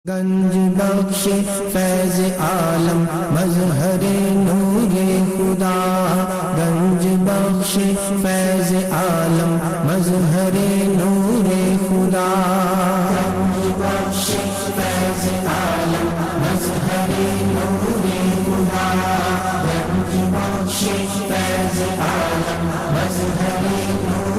گنج بخش فیض عالم مظہر نور خدا، گنج بخش فیض عالم مظہر نور خدا، گنج بخش فیض عالم مظہر نور خدا، گنج بخش فیض عالم مظہر نور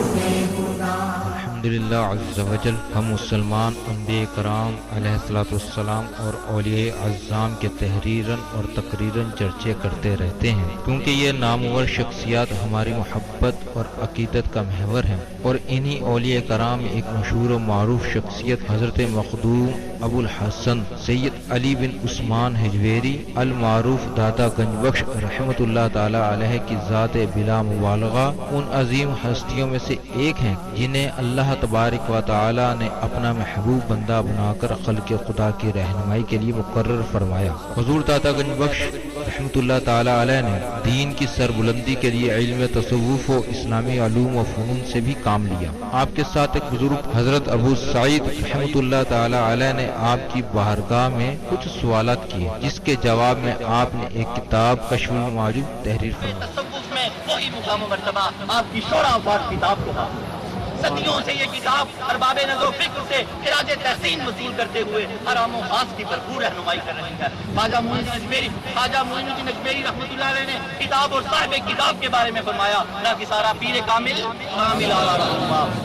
خدا۔ الحمدللہ عز وجل ہم مسلمان انبیاء کرام علیہ الصلوۃ والسلام اور اولیاء اعظام کے تحریراً اور تقریراً چرچے کرتے رہتے ہیں، کیونکہ یہ نامور شخصیات ہماری محبت اور عقیدت کا محور ہیں، اور انہی اولیاء کرام ایک مشہور و معروف شخصیت حضرت مخدوم ابو الحسن سید علی بن عثمان حجویری المعروف داتا گنج بخش رحمۃ اللہ تعالی علیہ کی ذات بلا مبالغہ ان عظیم ہستیوں میں سے ایک ہیں جنہیں اللہ تبارک و تعالی نے اپنا محبوب بندہ بنا کر خلق خدا کی رہنمائی کے لیے مقرر فرمایا۔ حضور داتا گنج بخش رحمۃ اللہ تعالی علیہ نے دین کی سربلندی کے لیے علم تصوف و اسلامی علوم و فنون سے بھی کام لیا۔ آپ کے ساتھ ایک بزرگ حضرت ابو سعید رحمۃ اللہ تعالی علیہ نے آپ کی بارگاہ میں کچھ سوالات کیے، جس کے جواب میں آپ نے ایک کتاب کشف المعجوب تحریر فرمائی۔ تصوف میں وہی مقام و مرتبہ آپ کی شورا آفاق کتاب کو تھا۔ صدیوں سے یہ کتاب ارباب نظر و فکر سے خراج تحسین وصول کرتے ہوئے حرام و خاص کی بھرپور رہنمائی کر رہی ہے۔ خواجہ معین الدین اجمیری رحمۃ اللہ علیہ نے کتاب اور صاحب کتاب کے بارے میں فرمایا، نہ کسارا پیر کامل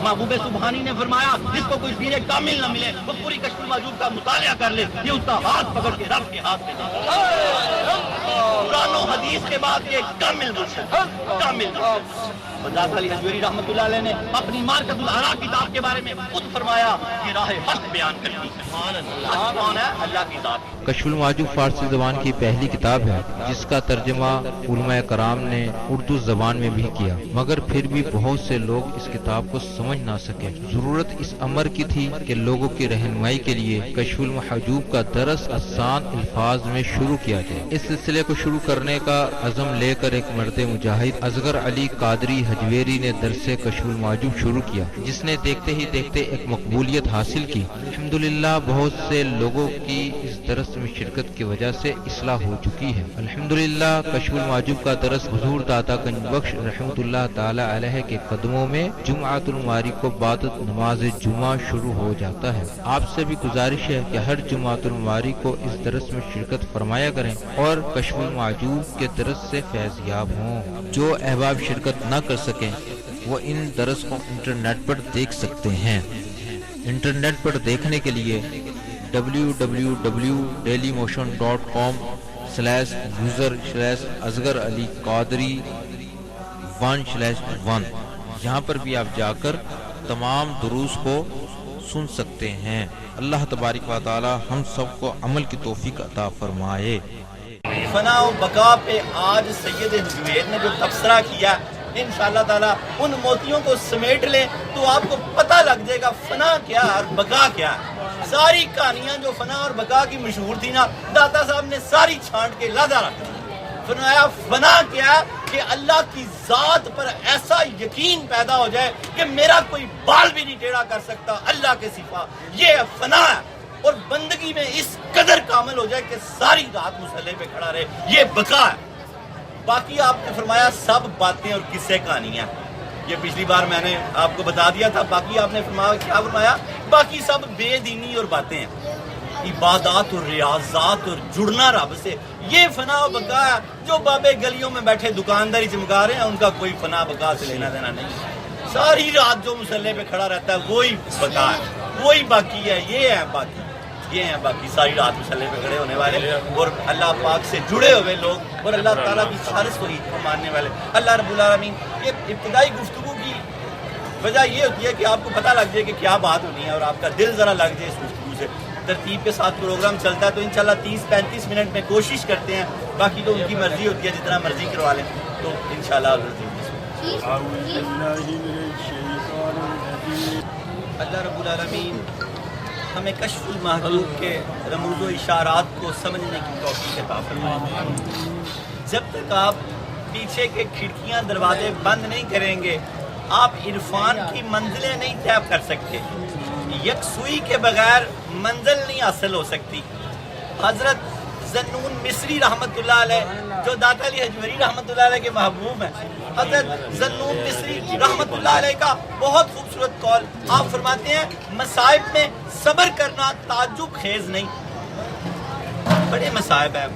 محبوب سبحانی نے فرمایا جس کو کوئی پیر کامل نہ ملے وہ پوری کشف المعجوب کا مطالعہ کر لے، یہ اس کا ہاتھ پکڑ کے رب کے ہاتھ میں دے۔ قرآن و حدیث کے بعد یہ کامل مرشد داتا علی اجمیری رحمۃ اللہ علیہ نے اپنی مارکت الآراء کتاب کے بارے میں خود فرمایا کہ راہ حق بیان کرتی ہے۔ کون ہے؟ اللہ کی ذات۔ کشف المعجوب فارسی زبان کی پہلی کتاب ہے جس کا ترجمہ علماء کرام نے اردو زبان میں بھی کیا، مگر پھر بھی بہت سے لوگ اس کتاب کو سمجھ نہ سکے۔ ضرورت اس امر کی تھی کہ لوگوں کی رہنمائی کے لیے کشف المحجوب کا درس آسان الفاظ میں شروع کیا جائے۔ اس سلسلے کو شروع کرنے کا عزم لے کر ایک مرد مجاہد اصغر علی قادری حجویری نے درس کشف المعجوب شروع کیا، جس نے دیکھتے ہی دیکھتے ایک مقبولیت حاصل کی۔ الحمدللہ بہت سے لوگوں کی اس درس میں شرکت کی وجہ سے اصلاح ہو چکی ہے۔ الحمدللہ کشف المعجوب کا درس حضور داتا گنج بخش رحمۃ اللہ تعالی علیہ کے قدموں میں جمعۃ المواری کو بعد نماز جمعہ شروع ہو جاتا ہے۔ آپ سے بھی گزارش ہے کہ ہر جمعۃ المواری کو اس درس میں شرکت فرمایا کریں اور کشف المعجوب کے درس سے فیض یاب ہوں۔ جو احباب شرکت نہ کر سکیں وہ ان درس کو انٹرنیٹ پر دیکھ سکتے ہیں۔ انٹرنیٹ پر دیکھنے کے لیے www.dailymotion.com/user/اصغر علی قادری 1/1 یہاں پر بھی آپ جا کر تمام دروس کو سن سکتے ہیں۔ اللہ تبارک و تعالی ہم سب کو عمل کی توفیق عطا فرمائے۔ فنا و بقا پہ آج سید حجویر نے جو تبصرہ کیا، انشاءاللہ تعالی ان موتیوں کو سمیٹ لیں تو آپ کو پتہ لگ جائے گا فنا کیا اور بقا کیا ہے۔ ساری کہانیاں جو فنا اور بقا کی مشہور تھی نا، داتا صاحب نے ساری چھانٹ کے لادہ رکھ دی۔ فرمایا فنا کیا ہے کہ اللہ کی ذات پر ایسا یقین پیدا ہو جائے کہ میرا کوئی بال بھی نہیں ٹیڑھا کر سکتا اللہ کے سوا، یہ فنا ہے۔ اور بندگی میں اس قدر کامل ہو جائے کہ ساری رات مصلے پہ کھڑا رہے، یہ بقا ہے۔ باقی آپ نے فرمایا سب باتیں اور قصے کہانیاں، یہ پچھلی بار میں نے آپ کو بتا دیا تھا۔ باقی آپ نے فرمایا کیا فرمایا؟ باقی سب بے دینی اور باتیں ہیں، عبادات اور ریاضات اور جڑنا رب سے، یہ فنا و بقا ہے۔ جو بابے گلیوں میں بیٹھے دکانداری چمکا رہے ہیں ان کا کوئی فنا بقا سے لینا دینا نہیں۔ ساری رات جو مصلے پہ کھڑا رہتا ہے وہی بقا ہے، وہی باقی ہے، یہ ہے باقی، یہ ہیں باقی ساری رات مصلے پہ کھڑے ہونے والے اور اللہ پاک سے جڑے ہوئے لوگ اور اللہ تعالیٰ کی خالص توحید کو ماننے والے۔ اللہ رب العالمین، یہ ابتدائی گفتگو کی وجہ یہ ہوتی ہے کہ آپ کو پتہ لگ جائے کہ کیا بات ہونی ہے اور آپ کا دل ذرا لگ جائے اس گفتگو سے۔ ترتیب کے ساتھ پروگرام چلتا ہے تو انشاءاللہ 30-35 منٹ میں کوشش کرتے ہیں، باقی تو ان کی مرضی ہوتی ہے جتنا مرضی کروا لیں تو انشاءاللہ اللہ رب العالمین ہمیں کشف المحجوب کے رموز و اشارات کو سمجھنے کی توفیق عطا فرمائے۔ جب تک آپ پیچھے کے کھڑکیاں دروازے بند نہیں کریں گے آپ عرفان کی منزلیں نہیں طے کر سکتے۔ یکسوئی کے بغیر منزل نہیں حاصل ہو سکتی. حضرت ذنون مصری رحمت اللہ علیہ جو داتا علی حجویری رحمت اللہ علیہ کے محبوب ہیں, حضرت ذنون مصری رحمت اللہ علیہ کا بہت خوبصورت قول, آپ فرماتے ہیں مصائب میں صبر کرنا تعجب خیز نہیں. بڑے مصائب ہیں,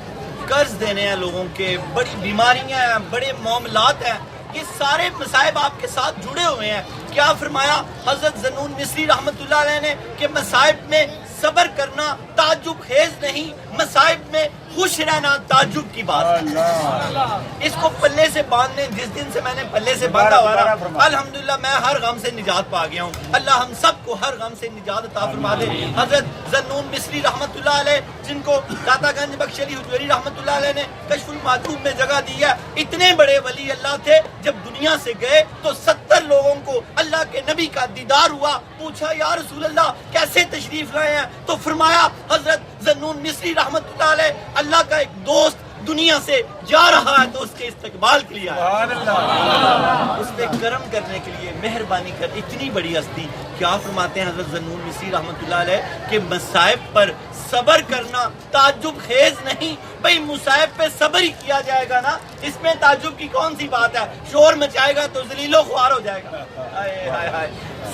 قرض دینے ہیں لوگوں کے, بڑی بیماریاں ہیں, بڑے معاملات ہیں, یہ سارے مصائب آپ کے ساتھ جڑے ہوئے ہیں. کیا فرمایا حضرت ذنون مصری رحمت اللہ علیہ نے کہ مصائب میں صبر کرنا تعجب خیز نہیں, مصائب میں خوش رہنا تعجب کی بات ہے. اس کو پلے سے باندھنے, جس دن سے میں نے پلے سے باندھا ہوگا الحمدللہ میں ہر غم سے نجات پا گیا ہوں. اللہ ہم سب کو ہر غم سے نجات عطا فرما دے. حضرت ذنون مصری رحمت اللہ علیہ جن کو داتا گنج بخش علی حجویری رحمت اللہ علیہ نے کشف المحجوب میں جگہ دی ہے, اتنے بڑے ولی اللہ تھے, جب دنیا سے گئے تو 70 لوگوں کو اللہ کے نبی کا دیدار ہوا. پوچھا یا رسول اللہ کیسے تشریف لائے ہیں, تو فرمایا حضرت ذنون مصری رحمت اللہ علیہ اللہ کا ایک دوست دنیا سے جا رہا ہے تو اس کے استقبال کے لیے آیا, اس پہ کرم کرنے کے لیے, مہربانی کر. اتنی بڑی ہستی. کیا فرماتے ہیں حضرت ذنون مصری رحمت اللہ علیہ کہ مصائب پر صبر کرنا تعجب خیز نہیں. بھئی مصائب پہ صبر ہی کیا جائے گا نا, اس میں تعجب کی کون سی بات ہے؟ شور مچائے گا تو ذلیل و خوار ہو جائے گا.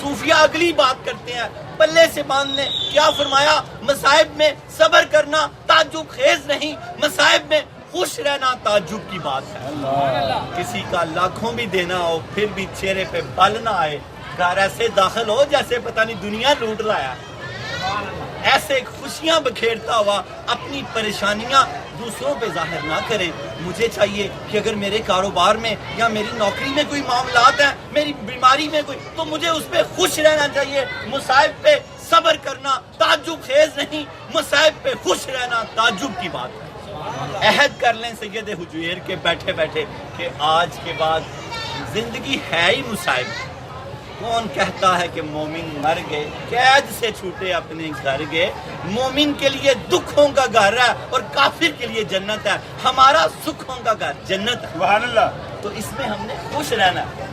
صوفیہ اگلی بات کرتے ہیں پلے سے باندھنے. کیا فرمایا مصائب میں صبر کرنا تعجب خیز نہیں, مصائب میں خوش رہنا تعجب کی بات ہے. کسی کا لاکھوں بھی دینا ہو پھر بھی چہرے پہ بل نہ آئے, گھر ایسے داخل ہو جیسے پتہ نہیں دنیا لوٹ لایا, ایسے خوشیاں بکھیرتا ہوا اپنی پریشانیاں دوسروں پہ ظاہر نہ کریں. مجھے چاہیے کہ اگر میرے کاروبار میں یا میری نوکری میں کوئی معاملات ہیں, میری بیماری میں کوئی, تو مجھے اس پہ خوش رہنا چاہیے. مصائب پہ صبر کرنا تعجب خیز نہیں, مصائب پہ خوش رہنا تعجب کی بات ہے. عہد کر لیں سید حجویر کے بیٹھے بیٹھے کہ آج کے بعد زندگی ہے ہی مصائب. کون کہتا ہے کہ مومن مر گئے, قید سے چھوٹے اپنے گھر گئے. مومن کے لیے دکھوں کا گھر ہے اور کافر کے لیے جنت ہے. ہمارا سکھوں کا گھر جنت ہے. سبحان اللہ. تو اس میں ہم نے خوش رہنا ہے.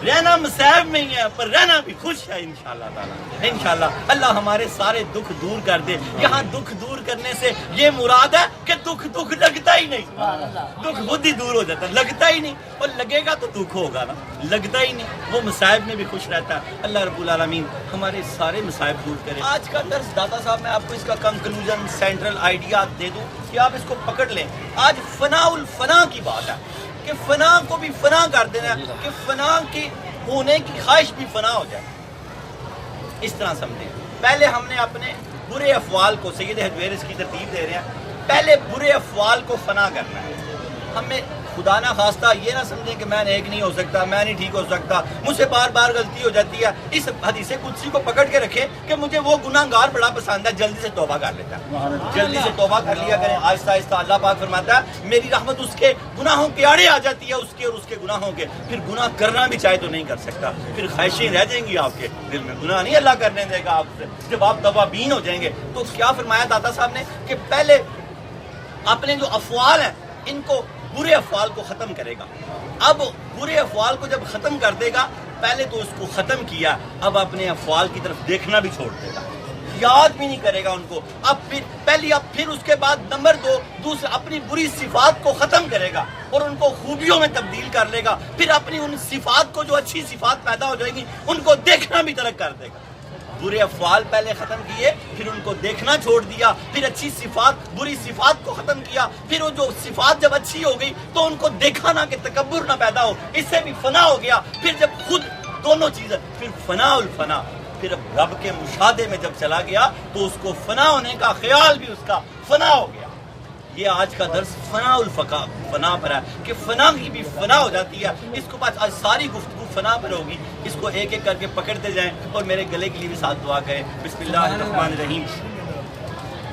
رہنا مصائب میں ہی ہے پر رہنا بھی خوش ہے انشاءاللہ تعالی. انشاءاللہ اللہ ہمارے سارے دکھ دور کر دے. یہاں دکھ دور کرنے سے یہ مراد ہے کہ دکھ لگتا ہی نہیں, دکھ خود ہی دور ہو جاتا ہے, لگتا ہی نہیں. اور لگے گا تو دکھ ہوگا نا, لگتا ہی نہیں. وہ مصائب میں بھی خوش رہتا ہے. اللہ رب العالمین ہمارے سارے مصائب دور کرے. آج کا درس داتا صاحب میں آپ کو اس کا کنکلوژن سینٹرل آئیڈیا دے دوں کہ آپ اس کو پکڑ لیں. آج فنا الفنا کی بات ہے کہ فنا کو بھی فنا کر دینا, کہ فنا کی ہونے کی خواہش بھی فنا ہو جائے. اس طرح سمجھیں. پہلے ہم نے اپنے برے افعال کو, سید حجویر اس کی ترتیب دے رہے ہیں, پہلے برے افعال کو فنا کرنا ہے. ہمیں خدا نہ خواستہ یہ نہ سمجھیں کہ میں نیک نہیں ہو سکتا, میں نہیں ٹھیک ہو سکتا, مجھ سے بار بار غلطی ہو جاتی ہے. اس حدیث قدسی کو پکڑ کے رکھیں کہ مجھے وہ گناہ گار بڑا پسند ہے, جلدی سے توبہ کر لیتا ہے. جلدی سے توبہ کر لیا کریں آہستہ آہستہ. اللہ پاک فرماتا ہے میری رحمت اس کے گناہوں کے آڑے آ جاتی ہے, اس کے اور اس کے گناہوں کے. پھر گناہ کرنا بھی چاہے تو نہیں کر سکتا, پھر خواہشیں رہ جائیں گی آپ کے دل میں. گناہ نہیں اللہ کرنے دے گا آپ سے جب آپ توابین ہو جائیں گے. تو کیا فرمایا داتا صاحب نے کہ پہلے اپنے جو افعال ہیں ان کو, برے افعال کو ختم کرے گا. اب برے افعال کو جب ختم کر دے گا, پہلے تو اس کو ختم کیا, اب اپنے افعال کی طرف دیکھنا بھی چھوڑ دے گا, یاد بھی نہیں کرے گا ان کو. اب پھر اس کے بعد نمبر 2 دوسرا اپنی بری صفات کو ختم کرے گا اور ان کو خوبیوں میں تبدیل کر لے گا. پھر اپنی ان صفات کو, جو اچھی صفات پیدا ہو جائیں گی, ان کو دیکھنا بھی ترک کر دے گا. برے افعال پہلے ختم کیے, پھر ان کو دیکھنا چھوڑ دیا, پھر اچھی صفات, بری صفات کو ختم کیا. پھر وہ جو صفات جب اچھی ہو گئی تو ان کو دیکھا نہ کہ تکبر نہ پیدا ہو, اس سے بھی فنا ہو گیا. پھر جب خود دونوں چیزیں, پھر فنا الفنا, پھر اب رب کے مشاہدے میں جب چلا گیا تو اس کو فنا ہونے کا خیال بھی اس کا فنا ہو گیا. یہ آج کا درس فنا الفقا, فنا پر ہے کہ فنا کی بھی فنا ہو جاتی ہے. اس کو بعد آج ساری گفتگو فنا پر ہوگی. اس کو ایک ایک کر کے پکڑتے جائیں اور میرے گلے کے لیے بھی ساتھ دعا کریں. بسم اللہ الرحمن الرحیم.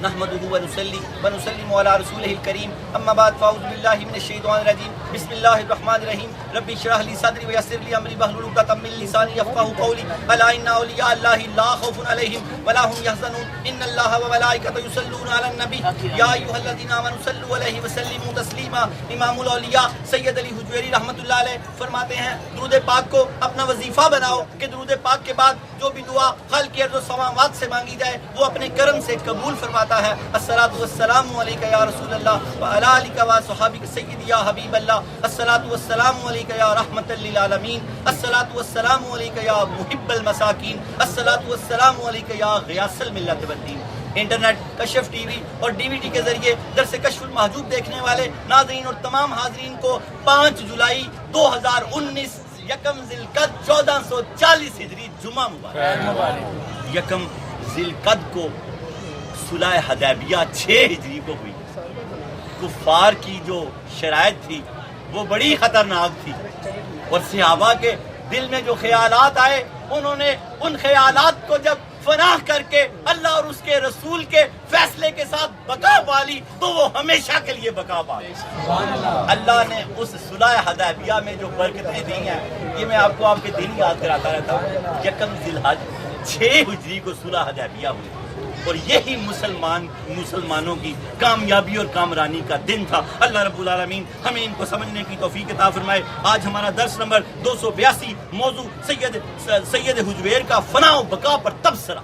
نحمده ونصلي ونسلم على رسوله الكريم اما بعد فاعوذ بالله من الشيطان الرجيم بسم الله الرحمن الرحيم رب اشرح لي صدري ويسر لي امري واحلل عقدة من لساني يفقهوا قولي الا ان اولياء الله لا خوف عليهم ولا هم يحزنون ان الله وملائكته يصلون على النبي يا ايها الذين امنوا صلوا عليه وسلموا تسليما امام الاولیاء سید علی حجویری رحمۃ اللہ علیہ فرماتے ہیں درود پاک کو اپنا وظیفہ بناؤ کہ درود پاک کے بعد جو بھی دعا خلق ارض و سماوات سے مانگی جائے وہ اپنے کرم سے قبول فرماتا ہے الصلاۃ والسلام علیک یا رسول اللہ وعلی آلک و صحابک سیدی یا حبیب اللہ الصلاۃ والسلام علیک یا رحمۃ للعالمین الصلاۃ والسلام علیک یا محب المساکین الصلاۃ والسلام علیک یا غیاث الملت والدین۔ انٹرنیٹ، کشف ٹی وی اور ڈی وی ڈی کے ذریعے درس کشف المحجوب دیکھنے والے ناظرین اور تمام حاضرین کو 5 جولائی 2019 یکم ذی القعدہ 1440 ہجری جمعہ مبارک۔ یکم ذی القعدہ کو صلح حدیبیہ 6 ہجری کو ہوئی۔ کفار کی جو شرائط تھی وہ بڑی خطرناک تھی اور صحابہ کے دل میں جو خیالات آئے انہوں نے ان خیالات کو جب فنا کر کے اللہ اور اس کے رسول کے فیصلے کے ساتھ بقا پالی تو وہ ہمیشہ کے لیے بقا پالی۔ اللہ نے اس صلح حدیبیہ میں جو برکتیں دی ہیں یہ میں آپ کو آپ کے دن یاد کراتا رہتا ہوں۔ یکم ذی الحج 6 ہجری کو صلح حدیبیہ ہوئی اور یہی مسلمانوں کی کامیابی اور کامرانی کا دن تھا۔ اللہ رب العالمین ہمیں ان کو سمجھنے کی توفیق عطا فرمائے۔ آج ہمارا درس نمبر 282 موضوع سید حجویر کا فنا و بقا پر تبصرہ۔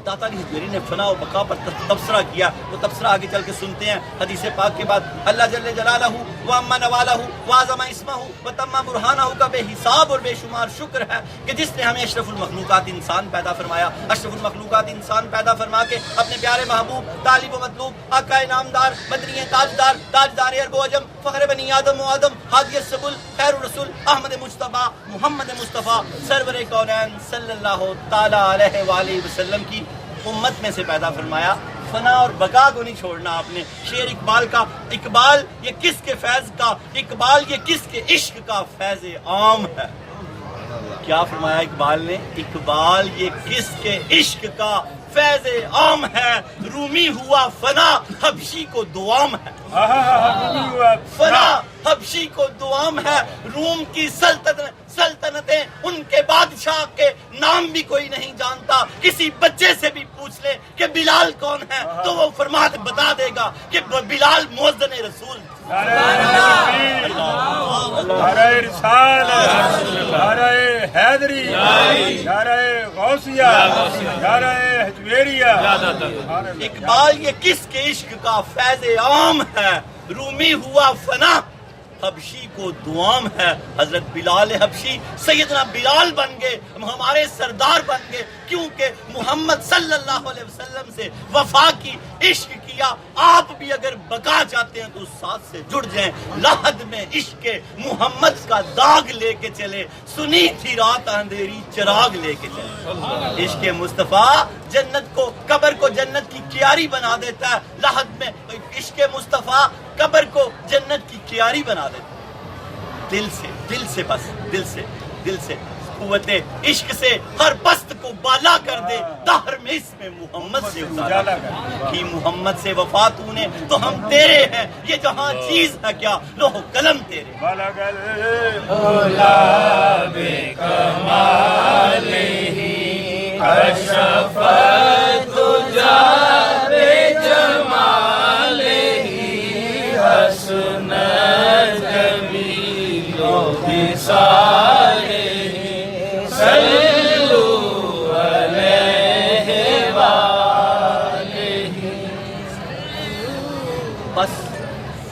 داتا علی حجویری نے فنا و بقا پر تبصرہ کیا، وہ تبصرہ آگے چل کے سنتے ہیں۔ حدیث پاک کے بعد اللہ جل جلالہ وعما نوالہ وعظم اسمہ وتم برہانہ کا بے حساب اور بے شمار شکر ہے کہ جس نے ہمیں اشرف المخلوقات انسان پیدا فرمایا، اشرف المخلوقات انسان پیدا فرما کے اپنے پیارے محبوب طالب و مطلوب آقا نامدار مدنی تاجدار تاجدار عرب و عجم فخر بنی آدم و آدم ہادی السبل خیر الرسول احمد مجتبیٰ محمد مصطفیٰ سرور کونین صلی اللہ تعالی علیہ وآلہ وسلم کی امت میں سے پیدا فرمایا۔ فنا اور بقا کو نہیں چھوڑنا آپ نے۔ شعر اقبال کا، اقبال یہ کس کے فیض کا، اقبال یہ کس کے عشق کا فیض عام ہے۔ کیا فرمایا اقبال نے؟ اقبال یہ کس کے عشق کا فیض عام ہے، رومی ہوا فنا حبشی کو دوام ہے۔ فنا حبشی کو دوام ہے، روم کی سلطنتیں ان کے بادشاہ کے نام بھی کوئی نہیں جانتا۔ کسی بچے سے بھی پوچھ لے کہ بلال کون ہے تو وہ بتا دے گا کہ بلال مؤذن رسول۔ نعرہ رسالت، نعرہ حیدری، نعرہ غوثیہ، نعرہ حجویریہ۔ اقبال یہ کس کے عشق کا فیض عام ہے، رومی ہوا فنا حبشی کو دوام ہے۔ حضرت بلال حبشی سیدنا بلال بن گئے، ہمارے سردار بن گئے کیونکہ محمد صلی اللہ علیہ وسلم سے وفا کی، عشق کیا۔ آپ بھی اگر بقا چاہتے ہیں تو اس ساتھ سے جڑ جائیں۔ لحد میں عشق محمد کا داغ لے کے چلے، سنی تھی رات اندھیری چراغ لے کے چلے۔ عشق مصطفیٰ جنت کو، قبر کو جنت کی کیاری بنا دیتا ہے۔ لحد میں عشق مصطفیٰ قبر کو جنت کی کیاری بنا دیتا ہے۔ دل سے قوت عشق سے ہر پست کو بالا کر دے، دہر میں اس میں محمد سے اجالا کر کی محمد سے وفا تو نے تو ہم تیرے ہیں، یہ جہاں چیز ہے کیا لوح قلم تیرے۔ بس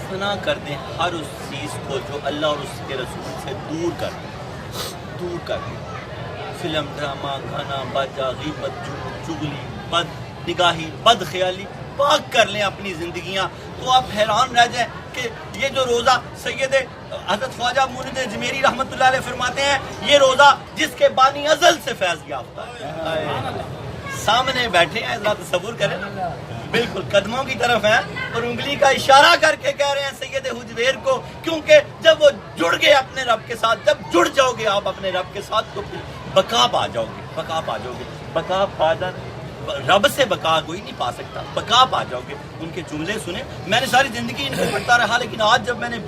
فنا کر دیں ہر اس چیز کو جو اللہ اور اس کے رسول سے دور کر دیں۔ فلم، ڈرامہ، گانا، باجا، غیبت، چغلی، بد نگاہی، بد خیالی پاک کر لیں اپنی زندگیاں تو آپ حیران رہ جائیں کہ یہ جو روزہ سید حضرت خواجہ مولود اجمیری رحمۃ اللہ علیہ فرماتے ہیں، یہ روزہ جس کے بانی ازل سے فیض یافتہ ہے۔ سامنے بیٹھے ہیں، ذرا تصور کریں، بالکل قدموں کی طرف ہیں اور انگلی کا اشارہ کر کے کہہ رہے ہیں سید حجویر کو، کیونکہ جب وہ جڑ گئے اپنے رب کے ساتھ، جب جڑ جاؤ گے آپ اپنے رب کے ساتھ تو پھر بقا پا جاؤ گے۔ بقا رب سے بقا کوئی نہیں پا سکتا، بقا پا جاؤ گے۔ ان کے جملے سنے، میں نے ساری زندگی ان کو پڑھتا رہا، لیکن آج جب میں نے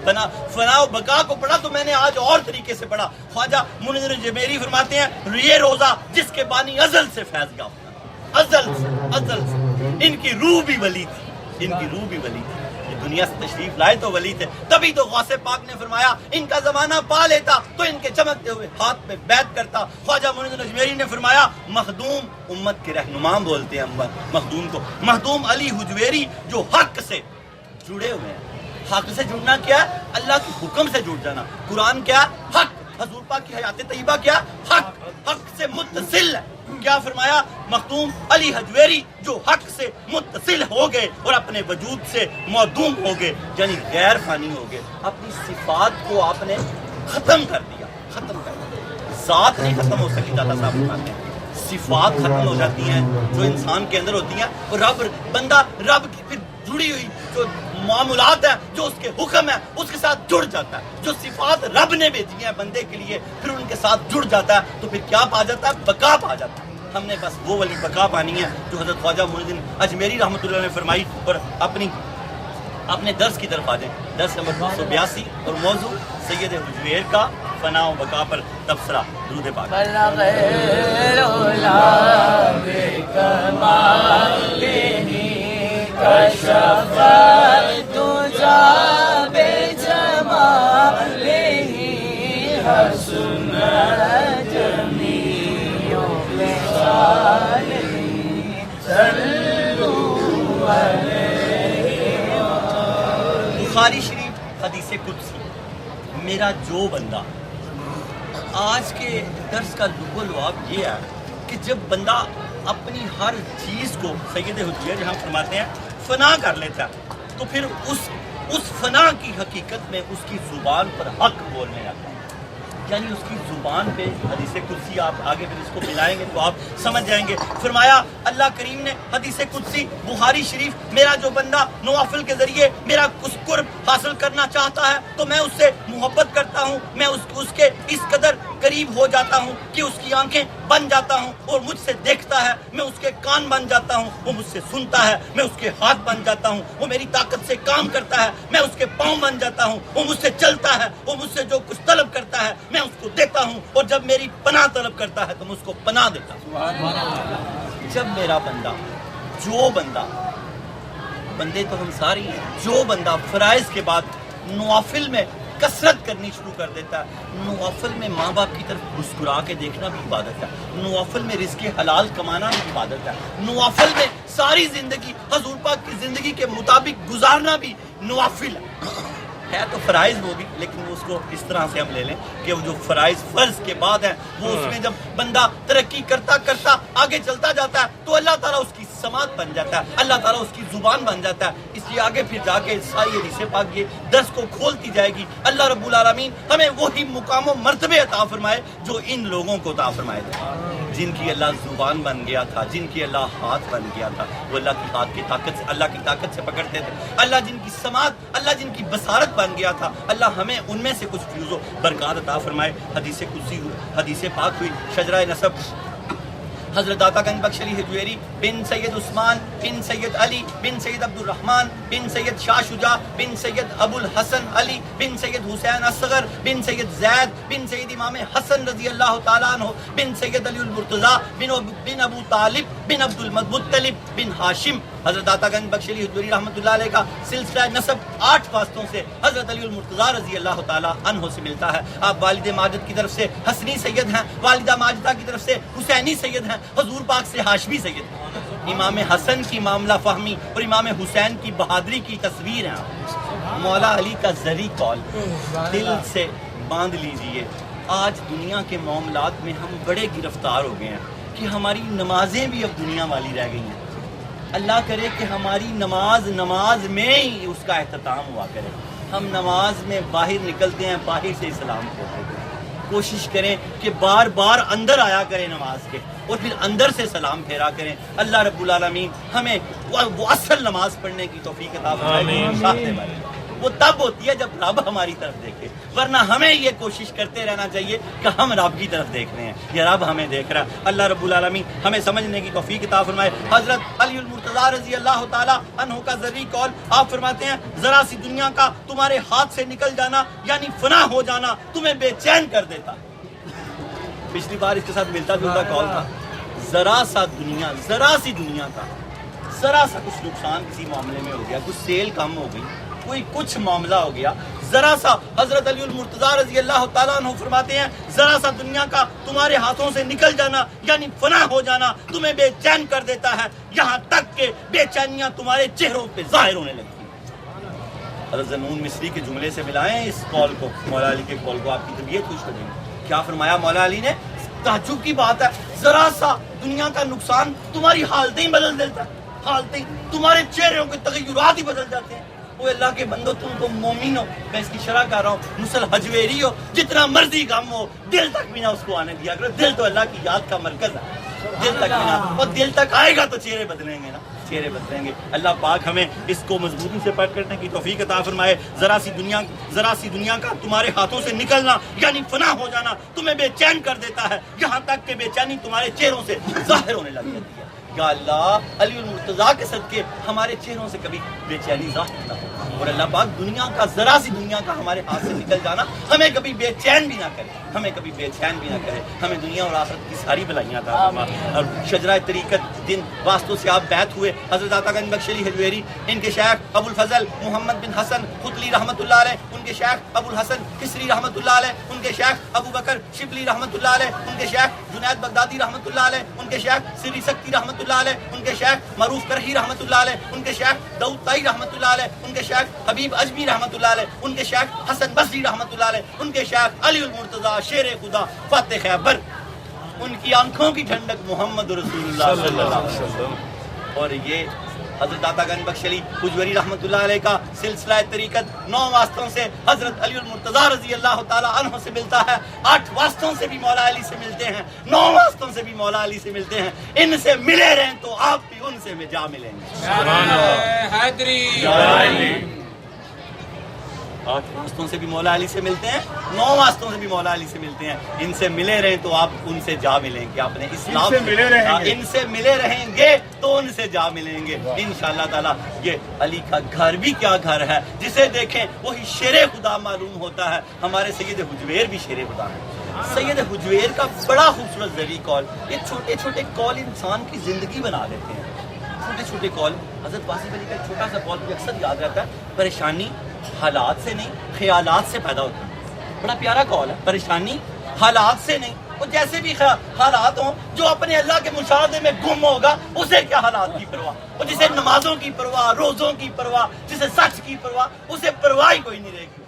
فنا و بقا کو پڑھا تو میں نے آج اور طریقے سے پڑھا۔ خواجہ معین الدین جمیری فرماتے ہیں یہ روزہ جس کے بانی ازل سے فیض یافتہ، ازل سے ان کی روح بھی ولی تھی، ان کی روح بھی ولی تھی، دنیا سے تشریف لائے تو ولی تھے، تبھی تو غوث پاک نے فرمایا ان کا زمانہ پا لیتا تو ان کے چمکتے ہوئے ہاتھ پہ بیعت کرتا۔ خواجہ معین الدین اجمیری نے فرمایا مخدوم امت کے رہنما بولتے ہیں مخدوم کو، مخدوم علی حجویری جو حق سے جڑے ہوئے ہیں۔ حق سے جڑنا کیا ہے؟ اللہ کے حکم سے جڑ جانا۔ قرآن کیا؟ حق۔ حضور پاک کی حیات طیبہ کیا؟ حق، حق سے متصل ہے۔ کیا فرمایا؟ مخدوم علی حجویری جو حق سے متصل ہو گئے اور اپنے وجود سے معدوم ہو گئے، یعنی غیر فانی ہو گئے، اپنی صفات کو آپ نے ختم کر دیا، ختم کر دیا۔ ذات نہیں ختم ہو سکی، داتا صاحب بتاتے ہیں، صفات ختم ہو جاتی ہیں جو انسان کے اندر ہوتی ہیں، اور بندہ رب کی پھر جڑی ہوئی جو معاملات ہیں، جو اس کے حکم ہے، اس کے ساتھ جڑ جاتا ہے۔ جو صفات رب نے بھیجی ہیں بندے کے لیے، پھر ان کے ساتھ جڑ جاتا ہے تو پھر کیا پا جاتا ہے؟ بقا پا جاتا ہے۔ ہم نے بس وہ والی بقا پانی ہے جو حضرت خواجہ معین الدین اجمیری رحمۃ اللہ نے فرمائی۔ اور اپنے درس کی طرف آ جائیں، درس نمبر 282 اور موضوع سید حجویر کا فنا و بقا پر تبصرہ۔ درود پاک۔ بخاری شریف حدیث قدسی، میرا جو بندہ، آج کے درس کا لب و لعاب یہ ہے کہ جب بندہ اپنی ہر چیز کو سید حجویر جہاں فرماتے ہیں فنا کر لیتا ہے تو پھر اس فنا کی حقیقت میں اس کی زبان پر حق بولنے لگتا ہے، یعنی اس کی زبان پہ حدیث قدسی، آپ آگے پھر اس کو ملائیں گے تو آپ سمجھ جائیں گے۔ فرمایا اللہ کریم نے حدیث قدسی بخاری شریف، میرا جو بندہ نوافل کے ذریعے میرا کچھ قرب حاصل کرنا چاہتا ہے تو میں اس سے محبت کرتا ہوں، میں اس کے اس قدر قریب ہو جاتا ہوں کہ اس کی آنکھیں بن جاتا ہوں اور مجھ سے دیکھتا ہے، میں اس کے کان بن جاتا ہوں، وہ مجھ سے سنتا ہے، میں اس کے ہاتھ بن جاتا ہوں، وہ میری طاقت سے کام کرتا ہے، میں اس کے پاؤں بن جاتا ہوں، وہ مجھ سے چلتا ہے، وہ مجھ سے جو کچھ طلب کرتا ہے میں اس کو دیتا ہوں، اور جب میری پناہ طلب کرتا ہے تو میں اس کو پناہ دیتا ہوں۔ جب میرا بندہ، جو بندہ، بندے تو ہم ساری ہیں، جو بندہ فرائض کے بعد نوافل میں کثرت کرنی شروع کر دیتا ہے، نوافل میں ماں باپ کی طرف مسکرا کے دیکھنا بھی عبادت ہے، نوافل میں رزق حلال کمانا بھی عبادت ہے، نوافل میں ساری زندگی حضور پاک کی زندگی کے مطابق گزارنا بھی نوافل ہے تو فرائض وہ بھی، لیکن اس کو اس طرح سے ہم لے لیں کہ وہ جو فرائض فرض کے بعد ہیں وہ اس میں جب بندہ ترقی کرتا کرتا آگے چلتا جاتا ہے تو اللہ تعالیٰ اس کی سماعت بن جاتا ہے، اللہ تعالیٰ اس کی زبان بن جاتا ہے۔ اس لیے آگے پھر جا کے ساری حدیث پاک یہ درس کو کھولتی جائے گی۔ اللہ رب العالمین ہمیں وہی مقام و مرتبے عطا فرمائے جو ان لوگوں کو عطا فرمائے تھے، جن کی اللہ زبان بن گیا تھا، جن کی اللہ ہاتھ بن گیا تھا، وہ اللہ کی ہاتھ کی طاقت سے، اللہ کی طاقت سے پکڑتے تھے، اللہ جن کی سماعت، اللہ جن کی بصارت بن گیا تھا، اللہ ہمیں ان میں سے کچھ فیوز و برکات عطا فرمائے۔ حدیث قدسی حدیث پاک ہوئی، شجرہ نسب حضرت داتا گنج بخش علی حجویری بن سید عثمان بن سید علی بن سید عبد الرحمن بن سید شاہ شجاع بن سید ابو الحسن علی بن سید حسین اصغر بن سید زید بن سید امام حسن رضی اللہ تعالیٰ عنہ بن سید علی المرتضیٰ بن ابو طالب بن عبد المطلب بن ہاشم۔ حضرت داتا گنج بخش علی حجویری رحمۃ اللہ علیہ کا سلسلہ نسب 8 واسطوں سے حضرت علی المرتضیٰ رضی اللہ تعالیٰ عنہ سے ملتا ہے۔ آپ والد ماجد کی طرف سے حسنی سید ہیں، والدہ ماجدہ کی طرف سے حسینی سید ہیں، حضور پاک سے ہاشمی سید ہیں۔ امام حسن کی معاملہ فہمی اور امام حسین کی بہادری کی تصویر ہیں۔ مولا علی کا زری قول دل سے باندھ لیجئے، آج دنیا کے معاملات میں ہم بڑے گرفتار ہو گئے ہیں کہ ہماری نمازیں بھی اب دنیا والی رہ گئی ہیں۔ اللہ کرے کہ ہماری نماز میں ہی اس کا اختتام ہوا کرے۔ ہم نماز میں باہر نکلتے ہیں، باہر سے سلام کرتے ہیں۔ کوشش کریں کہ بار بار اندر آیا کریں نماز کے اور پھر اندر سے سلام پھیرا کریں۔ اللہ رب العالمین ہمیں وہ اصل نماز پڑھنے کی توفیق عطا فرمائے۔ وہ تب ہوتی ہے جب رب ہماری طرف دیکھے، ورنہ ہمیں یہ کوشش کرتے رہنا چاہیے کہ ہم رب کی طرف دیکھ رہے ہیں، یہ رب ہمیں دیکھ رہا ہے۔ اللہ رب العالمین ہمیں سمجھنے کی توفیق عطا فرمائے۔ حضرت علی المرتضیٰ رضی اللہ تعالی عنہ کا ذری قول، آپ فرماتے ہیں ذرا سی دنیا کا تمہارے ہاتھ سے نکل جانا یعنی فنا ہو جانا تمہیں بے چین کر دیتا۔ پچھلی بار اس کے ساتھ ملتا جلتا قول تھا، ذرا سی دنیا کا ذرا سا کچھ نقصان کسی معاملے میں ہو گیا، کچھ سیل کم ہو گئی، کوئی کچھ معاملہ ہو گیا، ذرا سا، حضرت علی المرتضیٰ رضی اللہ تعالیٰ عنہ فرماتے ہیں ذرا سا دنیا کا تمہارے ہاتھوں سے نکل جانا یعنی فنا ہو جانا تمہیں بے چین کر دیتا ہے، یہاں تک کہ بے چینیاں تمہارے چہروں پہ ظاہر ہونے لگتی ہیں۔ حضرت ذنون مصری کے جملے سے ملائیں اس قول کو، مولا علی کے قول کو، آپ کی طبیعت خوش ہو جائے گی۔ کیا فرمایا مولا علی نے؟ تعجب کی بات ہے، ذرا سا دنیا کا نقصان تمہاری حالتیں بدل دیتا ہے، حالتیں، تمہارے چہروں کے تغیرات ہی بدل جاتے ہیں۔ وہ اللہ کے بندو، تم تو مومن ہو، میں اس کی شرح کر رہا ہوں، مسل حجویری ہو، جتنا مرضی غم ہو دل تک بھی نہ اس کو آنے دیا کرو، دل تو اللہ کی یاد کا مرکز ہے، دل تک بھی نہ، اور دل تک آئے گا تو چہرے بدلیں گے نا، چہرے بدلیں گے۔ اللہ پاک ہمیں اس کو مضبوطی سے پڑھ کرنے کی توفیق عطا فرمائے۔ ذرا سی دنیا کا تمہارے ہاتھوں سے نکلنا یعنی فنا ہو جانا تمہیں بے چین کر دیتا ہے، یہاں تک کہ بے چینی تمہارے چہروں سے ظاہر ہونے لگ جاتی ہے۔ یا اللہ، علی المرتضیٰ کے صدقے ہمارے چہروں سے کبھی بے چینی ظاہر نہ ہو، اور اللہ پاک ذرا سی دنیا کا ہمارے ہاتھ سے نکل جانا ہمیں کبھی بے چین بھی نہ کرے، ہمیں کبھی بے چین بھی نہ کرے، ہمیں دنیا اور آخرت کی ساری بلائیاں عطا فرما۔ اور شجرہ طریقت جن واسطوں سے آپ بیعت ہوئے، حضرت عطا گنج بخش علی حجویری، ان کے شیخ ابو الفضل محمد بن حسن خطلی رحمۃ اللہ علیہ، ان کے شیخ ابو الحسن کسری رحمۃ اللہ علیہ، ان کے شیخ ابو بکر شبلی رحمۃ اللہ علیہ، ان کے شیخ جنید بغدادی رحمۃ اللہ علیہ، ان کے شیخ سری سکتی رحمۃ اللہ علیہ، ان کے شیخ معروف کرہی رحمۃ اللہ علیہ، ان کے شیخ داؤد طائی رحمۃ اللہ علیہ، ان کے شیخ حبیب اجمی رحمۃ اللہ علیہ، ان کے شیخ حسن بصری رحمۃ اللہ علیہ، ان کے شیخ علی المرتضیٰ شیر خدا فاتح خیبر، ان کی آنکھوں کی ٹھنڈک محمد رسول اللہ صلی اللہ علیہ وسلم۔ اور یہ حضرت عطا گنج بخش علی حجویری رحمۃ اللہ علیہ کا سلسلہ طریقت 9 واسطوں سے حضرت علی المرتضیٰ رضی اللہ تعالی عنہ سے ملتا ہے، 8 واسطوں سے بھی مولا علی سے ملتے ہیں، 9 واسطوں سے بھی مولا علی سے ملتے ہیں۔ ان سے ملے رہیں تو آپ بھی ان سے میں جا ملیں گے۔ سبحان اللہ، حیدری 8 واسطوں سے بھی مولا علی سے ملتے ہیں، 9 واسطوں سے بھی مولا علی سے ملتے ہیں، ان سے ملے رہیں تو آپ ان سے جا ملیں گے، آپ نے اسلام ان سے ملے رہیں گے تو ان سے جا ملیں گے انشاءاللہ تعالی۔ یہ علی کا گھر بھی کیا گھر ہے، جسے دیکھیں وہی شیر خدا معلوم ہوتا ہے۔ ہمارے سید حجویر بھی شیر خدا ہے۔ سید حجویر کا بڑا خوبصورت ذری قول، یہ چھوٹے چھوٹے قول انسان کی زندگی بنا دیتے ہیں، چھوٹے چھوٹے قول۔ حضرت واصف علی کا ایک چھوٹا سا قول مجھے اکثر یاد رہتا ہے، پریشانی حالات سے نہیں خیالات سے پیدا ہوتی ہے۔ بڑا پیارا قول ہے، پریشانی حالات سے نہیں، وہ جیسے بھی حالات ہوں، جو اپنے اللہ کے مشاہدے میں گم ہوگا اسے کیا حالات کی پرواہ، اور جسے نمازوں کی پرواہ، روزوں کی پرواہ، جسے سچ کی پرواہ، اسے پرواہ ہی کوئی نہیں رہے گی۔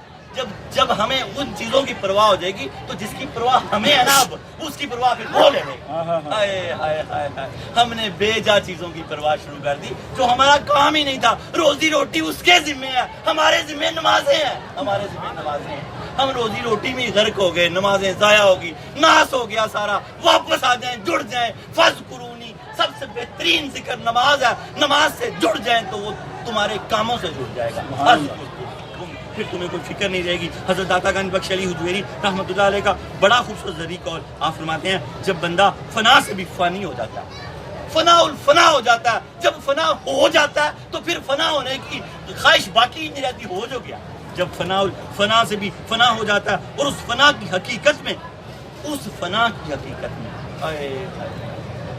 جب ہمیں ان چیزوں کی پرواہ ہو جائے گی تو جس کی پرواہ ہمیں ہے نا، اب اس کی پرواہ پھر وہ لے لے گا۔ ہائے ہائے ہائے ہائے، ہم نے بے جا چیزوں کی پرواہ شروع کر دی، جو ہمارا کام ہی نہیں تھا۔ روزی روٹی اس کے ذمہ ہے، ہمارے ذمہ نمازیں ہیں، ہمارے ذمہ نمازیں ہیں۔ ہم روزی روٹی میں غرق ہو گئے، نمازیں ضائع ہوگی، ناس ہو گیا سارا۔ واپس آ جائیں، جڑ جائیں، فذکرونی، سب سے بہترین ذکر نماز ہے، نماز سے جڑ جائیں تو وہ تمہارے کاموں سے جڑ جائے گا، پھر تمہیں کوئی فکر نہیں رہے گی۔ حضرت عطا گنج بخش علی حجویری رحمۃ اللہ علیہ کا بڑا خوبصورت ذری قول، آپ فرماتے ہیں جب بندہ فنا سے بھی فانی ہو جاتا ہے، فنا الفنا ہو جاتا ہے، جب فنا ہو جاتا ہے تو پھر فنا ہونے کی خواہش باقی نہیں رہتی، ہو جو گیا۔ جب فنا سے بھی فنا ہو جاتا ہے، اور اس فنا کی حقیقت میں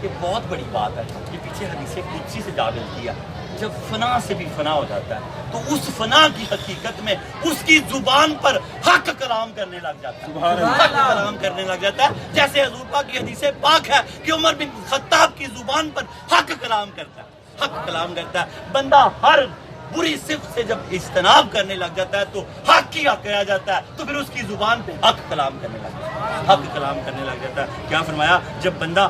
یہ بہت بڑی بات ہے، یہ پیچھے حدیث قدسی سے جا ملتی ہے۔ جب فنا سے بھی فنا ہو جاتا ہے تو اس فنا کی حقیقت میں اس کی زبان پر حق کلام کرنے لگ جاتا ہے، حق کلام کرنے لگ جاتا ہے۔ جیسے حضور پاک کی حدیث پاک ہے کہ عمر بن خطاب کی زبان پر حق کلام کرتا ہے، حق کلام کرتا ہے۔ بندہ ہر بری صفت سے جب اجتناب کرنے لگ جاتا ہے تو حق ہی حق رہ جاتا ہے، تو پھر اس کی زبان پہ حق کلام کرنے لگ جاتا ہے، حق کلام کرنے لگ جاتا ہے۔ کیا فرمایا؟ جب بندہ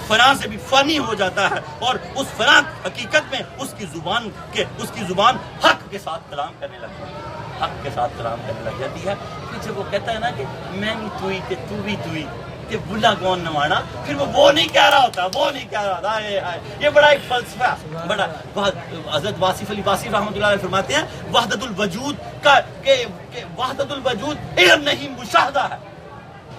فنا سے بھی فانی ہو جاتا ہے اور اس فنا حقیقت میں اس کی زبان حق کے ساتھ کلام کرنے لگ جاتی ہے، حق کے ساتھ کلام کرنے لگ جاتی ہے۔ پھر جب وہ کہتا ہے نا کہ میں بھی تو ہی کہ تو بھی تو ہی، کہ بلا کون نوانا، پھر وہ نہیں کہہ رہا ہوتا، وہ نہیں کہہ رہا ہوتا. یہ بڑا ایک فلسفہ ہے بڑا. حضرت واصف علی واصف رحمۃ اللہ علیہ فرماتے ہیں وحدت الوجود کا کہ وحدت الوجود علم نہیں مشاہدہ ہے.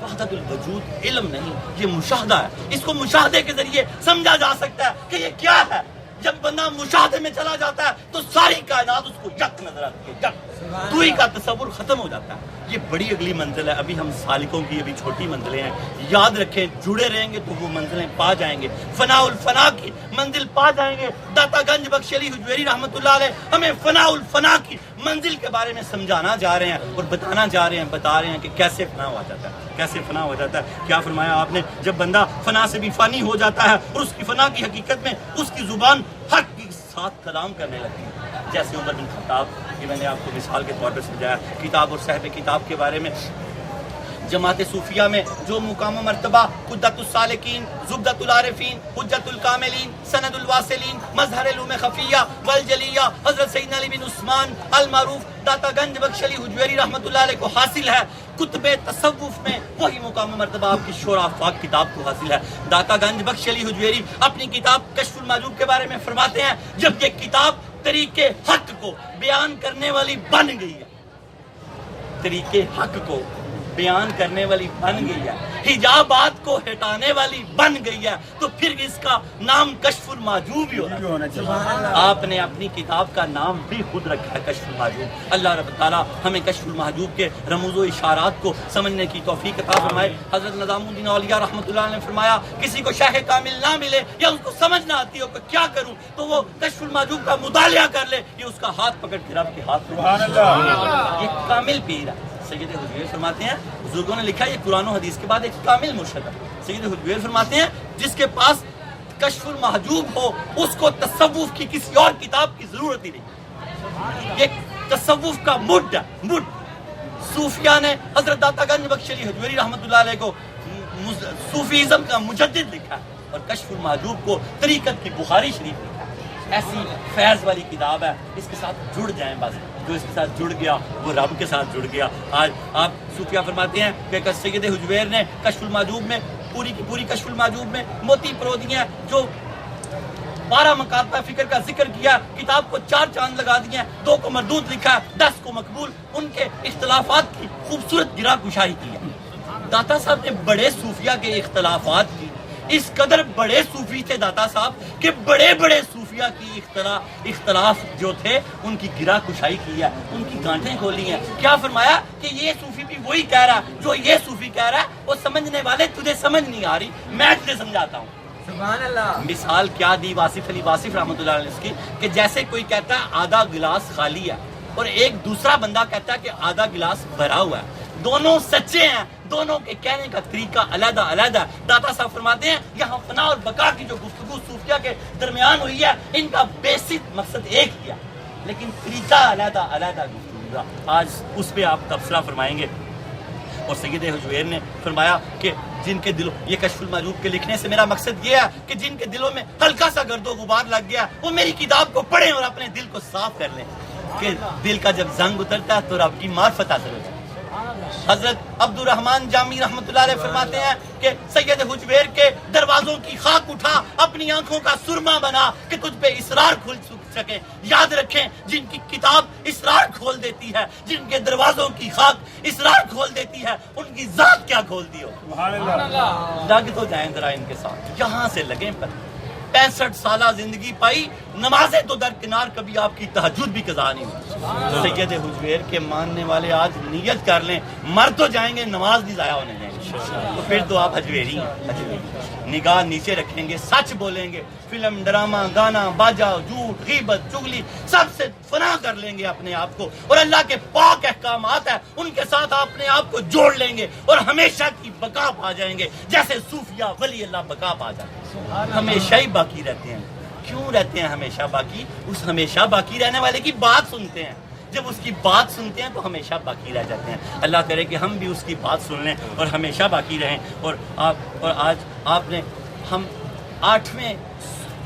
وحدت الوجود علم نہیں، یہ مشاہدہ ہے. اس کو مشاہدے کے ذریعے سمجھا جا سکتا ہے کہ یہ کیا ہے. جب بندہ مشاہدے میں چلا جاتا ہے تو ساری کائنات اس کو یک نظر آتی ہے، یک دوئی کا تصور ختم ہو جاتا ہے. یہ بڑی اگلی منزل ہے. ابھی ہم سالکوں کی ابھی چھوٹی منزلیں ہیں. یاد رکھیں جڑے رہیں گے تو وہ منزلیں پا جائیں گے. فنا الفنا کی منزل پا جائیں گے. داتا گنج بخش علی حجویری رحمۃ اللہ علیہ ہمیں فنا الفنا کی منزل کے بارے میں سمجھانا جا رہے ہیں اور بتانا جا رہے ہیں، بتا رہے ہیں کہ کیسے فنا ہو جاتا ہے، کیسے فنا ہو جاتا ہے. کیا فرمایا آپ نے؟ جب بندہ فنا سے بھی فانی ہو جاتا ہے اور اس کی فنا کی حقیقت میں اس کی زبان حق کے ساتھ کلام کرنے لگتی ہے. جیسے عمر بن خطاب، یہ میں نے آپ کو مثال کے طور پر سمجھایا. کتاب اور صاحب کتاب کے بارے میں جماعت صوفیہ میں جو مقام و مرتبہ قدت السالکین، زبدۃ العارفین، حجت الکاملین، سند الواصلین، مظہر علوم خفیہ والجلیہ حضرت سیدنا علی بن عثمان المعروف داتا گنج بخش علی حجویری رحمۃ اللہ علیہ کو حاصل ہے، کتب تصوف میں وہی مقام و مرتبہ آپ کی شورى آفاق کتاب کو حاصل ہے. داتا گنج بخش علی حجویری اپنی کتاب کشف المحجوب کے بارے میں فرماتے ہیں جب یہ کتاب طریقے حق کو بیان کرنے والی بن گئی ہے، طریقے حق کو بیان کرنے والی بن گئی ہے، حجابات کو ہٹانے والی بن گئی ہے، تو پھر اس کا نام کشف المحجوب ہی ہونا چاہیے. آپ نے اپنی کتاب کا نام بھی خود رکھا ہے کشف المحجوب. اللہ رب تعالیٰ ہمیں کشف المحجوب کے رموز و اشارات کو سمجھنے کی توفیق عطا فرمائے. حضرت نظام الدین اولیاء رحمۃ اللہ نے فرمایا کسی کو شیخ کامل نہ ملے یا اس کو سمجھ نہ آتی ہو کہ کیا کروں تو وہ کشف المحجوب کا مطالعہ کر لے. یہ اس کا ہاتھ پکڑ کے رب کے ہاتھ میں یہ کامل پیر ہے. سید حجویر فرماتے ہیں بزرگوں نے لکھا یہ قرآن و حدیث کے بعد ایک کامل مرشد ہے. سید حجویر فرماتے ہیں جس کے پاس کشف المحجوب ہو اس کو تصوف کی کسی اور کتاب کی ضرورت ہی نہیں. یہ تصوف کا مڈ ہے، مڈ. صوفیہ نے حضرت داتا گنج بخش علی حجویری رحمۃ اللہ علیہ کو صوفیزم کا مجدد لکھا اور کشف المحجوب کو طریقت کی بخاری شریف لکھا. ایسی فیض والی کتاب ہے، اس کے ساتھ جڑ جائیں. بس جو اس کے ساتھ جڑ گیا وہ رب کے ساتھ جڑ گیا. آج آپ صوفیہ فرماتے ہیں کہ سید حجویر نے کشف المحجوب میں پوری کی پوری کشف المحجوب میں موتی پرو دیے ہیں، جو 12 مکاتبہ فکر کا ذکر کیا، کتاب کو 4 چاند لگا دیے ہیں، 2 کو مردود لکھا ہے، 10 کو مقبول. ان کے اختلافات کی خوبصورت گرا کشائی کی ہے. داتا صاحب نے بڑے صوفیہ کے اختلافات کی، اس قدر بڑے صوفی تھے داتا صاحب کہ بڑے بڑے صوفیہ کی اختلاف جو تھے ان کی گرا کشائی کی ہے، ان کی گانٹھیں کھولی ہیں. کیا فرمایا کہ یہ صوفی بھی وہی کہہ رہا جو یہ صوفی کہہ رہا ہے، وہ سمجھنے والے تجھے سمجھ نہیں آ رہی، میں تجھے سمجھاتا ہوں. سبحان اللہ. مثال کیا دی واصف علی واصف رحمۃ اللہ علیہ کی کہ جیسے کوئی کہتا ہے آدھا گلاس خالی ہے اور ایک دوسرا بندہ کہتا ہے کہ آدھا گلاس بھرا ہوا ہے. دونوں سچے ہیں، دونوں کے کہنے کا طریقہ علیحدہ علیحدہ. داتا صاحب فرماتے ہیں یہاں فنا اور بقا کی جو گفتگو صوفیہ کے درمیان ہوئی ہے ان کا بیسک مقصد ایک کیا لیکن طریقہ علیحدہ علیحدہ گفتگو کا. آج اس پہ آپ تبصرہ فرمائیں گے. اور سید حجویر نے فرمایا کہ جن کے دلوں، یہ کشف المحجوب کے لکھنے سے میرا مقصد یہ ہے کہ جن کے دلوں میں ہلکا سا گرد و غبار لگ گیا وہ میری کتاب کو پڑھیں اور اپنے دل کو صاف کر لیں کہ دل کا جب زنگ اترتا ہے تو رب کی معرفت حاصل ہو جائے. حضرت عبد الرحمن جامی رحمۃ اللہ علیہ فرماتے ہیں کہ سید حجویر کے دروازوں کی خاک اٹھا، اپنی آنکھوں کا سرما بنا کہ تجھ پہ اسرار کھل سکے. یاد رکھیں جن کی کتاب اسرار کھول دیتی ہے، جن کے دروازوں کی خاک اسرار کھول دیتی ہے، ان کی ذات کیا کھولتی ہو. لگ تو جائیں ذرا ان کے ساتھ، یہاں سے لگیں پر. 65 سالہ زندگی پائی، نمازیں تو درکنار، کبھی آپ کی تہجد بھی قضا نہیں ہوئی. سید حجویر کے ماننے والے آج نیت کر لیں مر تو جائیں گے، نماز نہیں ضائع ہونے دیں گے، تو پھر تو آپ حجویری ہیں. نگاہ نیچے رکھیں گے، سچ بولیں گے، فلم، ڈرامہ، گانا، باجا، جھوٹ، غیبت، چغلی سب سے فنا کر لیں گے اپنے آپ کو، اور اللہ کے پاک احکامات ہیں ان کے ساتھ اپنے آپ کو جوڑ لیں گے اور ہمیشہ کی بقا پا جائیں گے. جیسے صوفیہ ولی اللہ بقا پا جاتے ہیں، ہمیشہ ہی باقی رہتے ہیں. کیوں رہتے ہیں ہمیشہ باقی؟ اس ہمیشہ باقی رہنے والے کی بات سنتے ہیں. جب اس کی بات سنتے ہیں تو ہمیشہ باقی رہ جاتے ہیں. اللہ کرے کہ ہم بھی اس کی بات سن لیں اور ہمیشہ باقی رہیں. اور آج آپ نے ہم 8ویں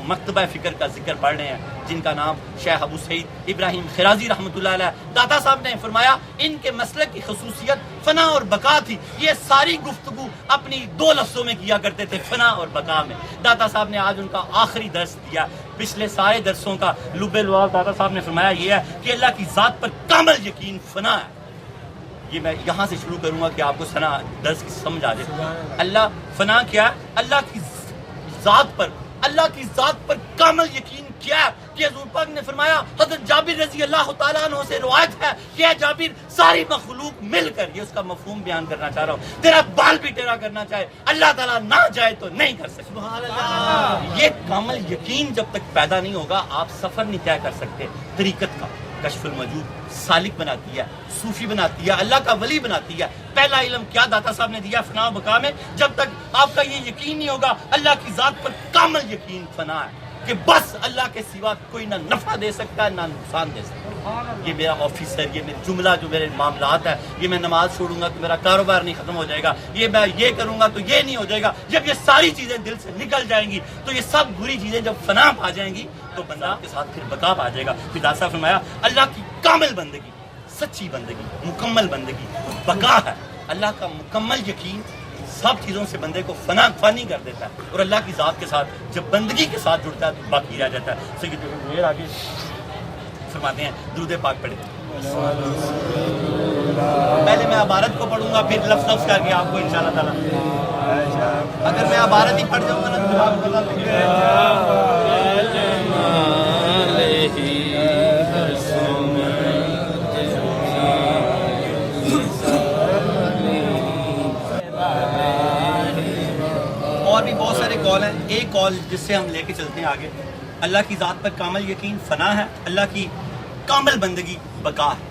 مکتبہ فکر کا ذکر پڑھ رہے ہیں جن کا نام شیخ ابو سعید ابراہیم خرازی رحمۃ اللہ علیہ، داتا صاحب نے فرمایا ان کے مسلک کی خصوصیت فنا اور بقا تھی. یہ ساری گفتگو اپنی 2 لفظوں میں کیا کرتے تھے، فنا اور بقا میں. داتا صاحب نے آج ان کا آخری درس دیا. پچھلے سارے درسوں کا لب لعاب داتا صاحب نے فرمایا یہ ہے کہ اللہ کی ذات پر کامل یقین فنا ہے. یہ میں یہاں سے شروع کروں گا کہ آپ کو سنا درس کی سمجھ آ جائے. اللہ فنا کیا ہے؟ اللہ کی ذات پر کامل یقین کیا ہے کہ حضور پاک نے فرمایا، حضرت جابر رضی اللہ تعالیٰ عنہ سے روایت ہے کہ اے جابر ساری مخلوق مل کر، یہ اس کا مفہوم بیان کرنا چاہ رہا ہوں، تیرا بال بھی ٹیڑھا کرنا چاہے، اللہ تعالیٰ نہ چاہے تو نہیں کر سکتے. سبحان اللہ. یہ کامل یقین جب تک پیدا نہیں ہوگا آپ سفر نہیں طے کر سکتے. طریقت کا کشف الموجود سالک بناتی ہے، صوفی بناتی ہے، اللہ کا ولی بناتی ہے. پہلا علم کیا داتا صاحب نے دیا فنا و بقا میں؟ جب تک آپ کا یہ یقین نہیں ہوگا اللہ کی ذات پر کامل یقین فنا ہے کہ بس اللہ کے سوا کوئی نہ نفع دے سکتا ہے نہ نقصان دے سکتا ہے. یہ میرا آفس ہے، یہ میرے جملہ جو میرے معاملات ہے، یہ میں نماز چھوڑوں گا تو میرا کاروبار نہیں ختم ہو جائے گا، یہ میں یہ کروں گا تو یہ نہیں ہو جائے گا. جب یہ ساری چیزیں دل سے نکل جائیں گی تو یہ سب بری چیزیں جب فنا آ جائیں گی تو بندہ کے ساتھ پھر بقا آ جائے گا. پھر داتا صاحب فرمایا اللہ کی کامل بندگی، سچی بندگی، مکمل بندگی بقا ہے. اللہ کا مکمل یقین سب چیزوں سے بندے کو فانی کر دیتا ہے اور اللہ کی ذات کے ساتھ جب بندگی کے ساتھ جڑتا ہے تو باقی رہ جاتا ہے. سید آگے فرماتے ہیں درود پاک پڑھیں. پہلے میں عبارت کو پڑھوں گا پھر لفظ لفظ کر کے آپ کو انشاءاللہ تعالیٰ، اگر میں عبارت ہی پڑھ جاؤں گا نا تو آپ کو پتہ لگے گا. اور بھی بہت سارے کال ہیں. ایک کال جس سے ہم لے کے چلتے ہیں آگے. اللہ کی ذات پر کامل یقین فنا ہے، اللہ کی کامل بندگی بقا ہے.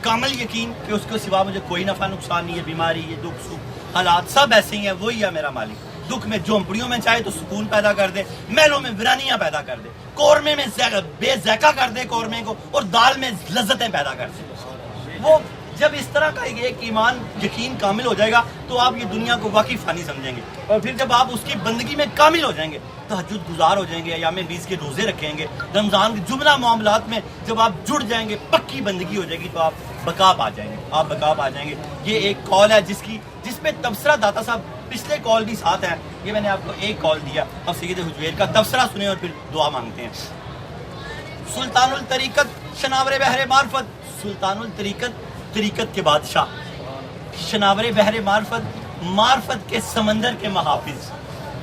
کامل یقین کہ اس کے سوا مجھے کوئی نفع نقصان نہیں ہے، بیماری، یہ دکھ سکھ حالات سب ایسے ہی ہیں، وہی ہے میرا مالک. دکھ میں جھونپڑیوں میں چاہے تو سکون پیدا کر دے، محلوں میں ویرانیاں پیدا کر دے، قورمے میں بے ذائقہ کر دے قورمے کو، اور دال میں لذتیں پیدا کر دے. وہ جب اس طرح کا ایک ایمان یقین کامل ہو جائے گا تو آپ یہ دنیا کو واقعی فانی سمجھیں گے. اور پھر جب آپ اس کی بندگی میں کامل ہو جائیں گے، تہجد گزار ہو جائیں گے، ایام بیس کے روزے رکھیں گے، رمضان کے جملہ معاملات میں جب آپ جڑ جائیں گے، پکی بندگی ہو جائے گی تو آپ بقا آ جائیں گے، آپ بقا آ جائیں گے. یہ ایک کال ہے جس میں تبصرہ داتا صاحب پچھلے کال بھی ساتھ ہیں. یہ میں نے آپ کو ایک کال دیا. اب سید حجویر کا تبصرہ سنیں اور پھر دعا مانگتے ہیں. سلطان الطریقت شناور بحر معرفت، سلطان الطریقت طریقت کے بادشاہ، شناور بحر معرفت معرفت کے سمندر کے محافظ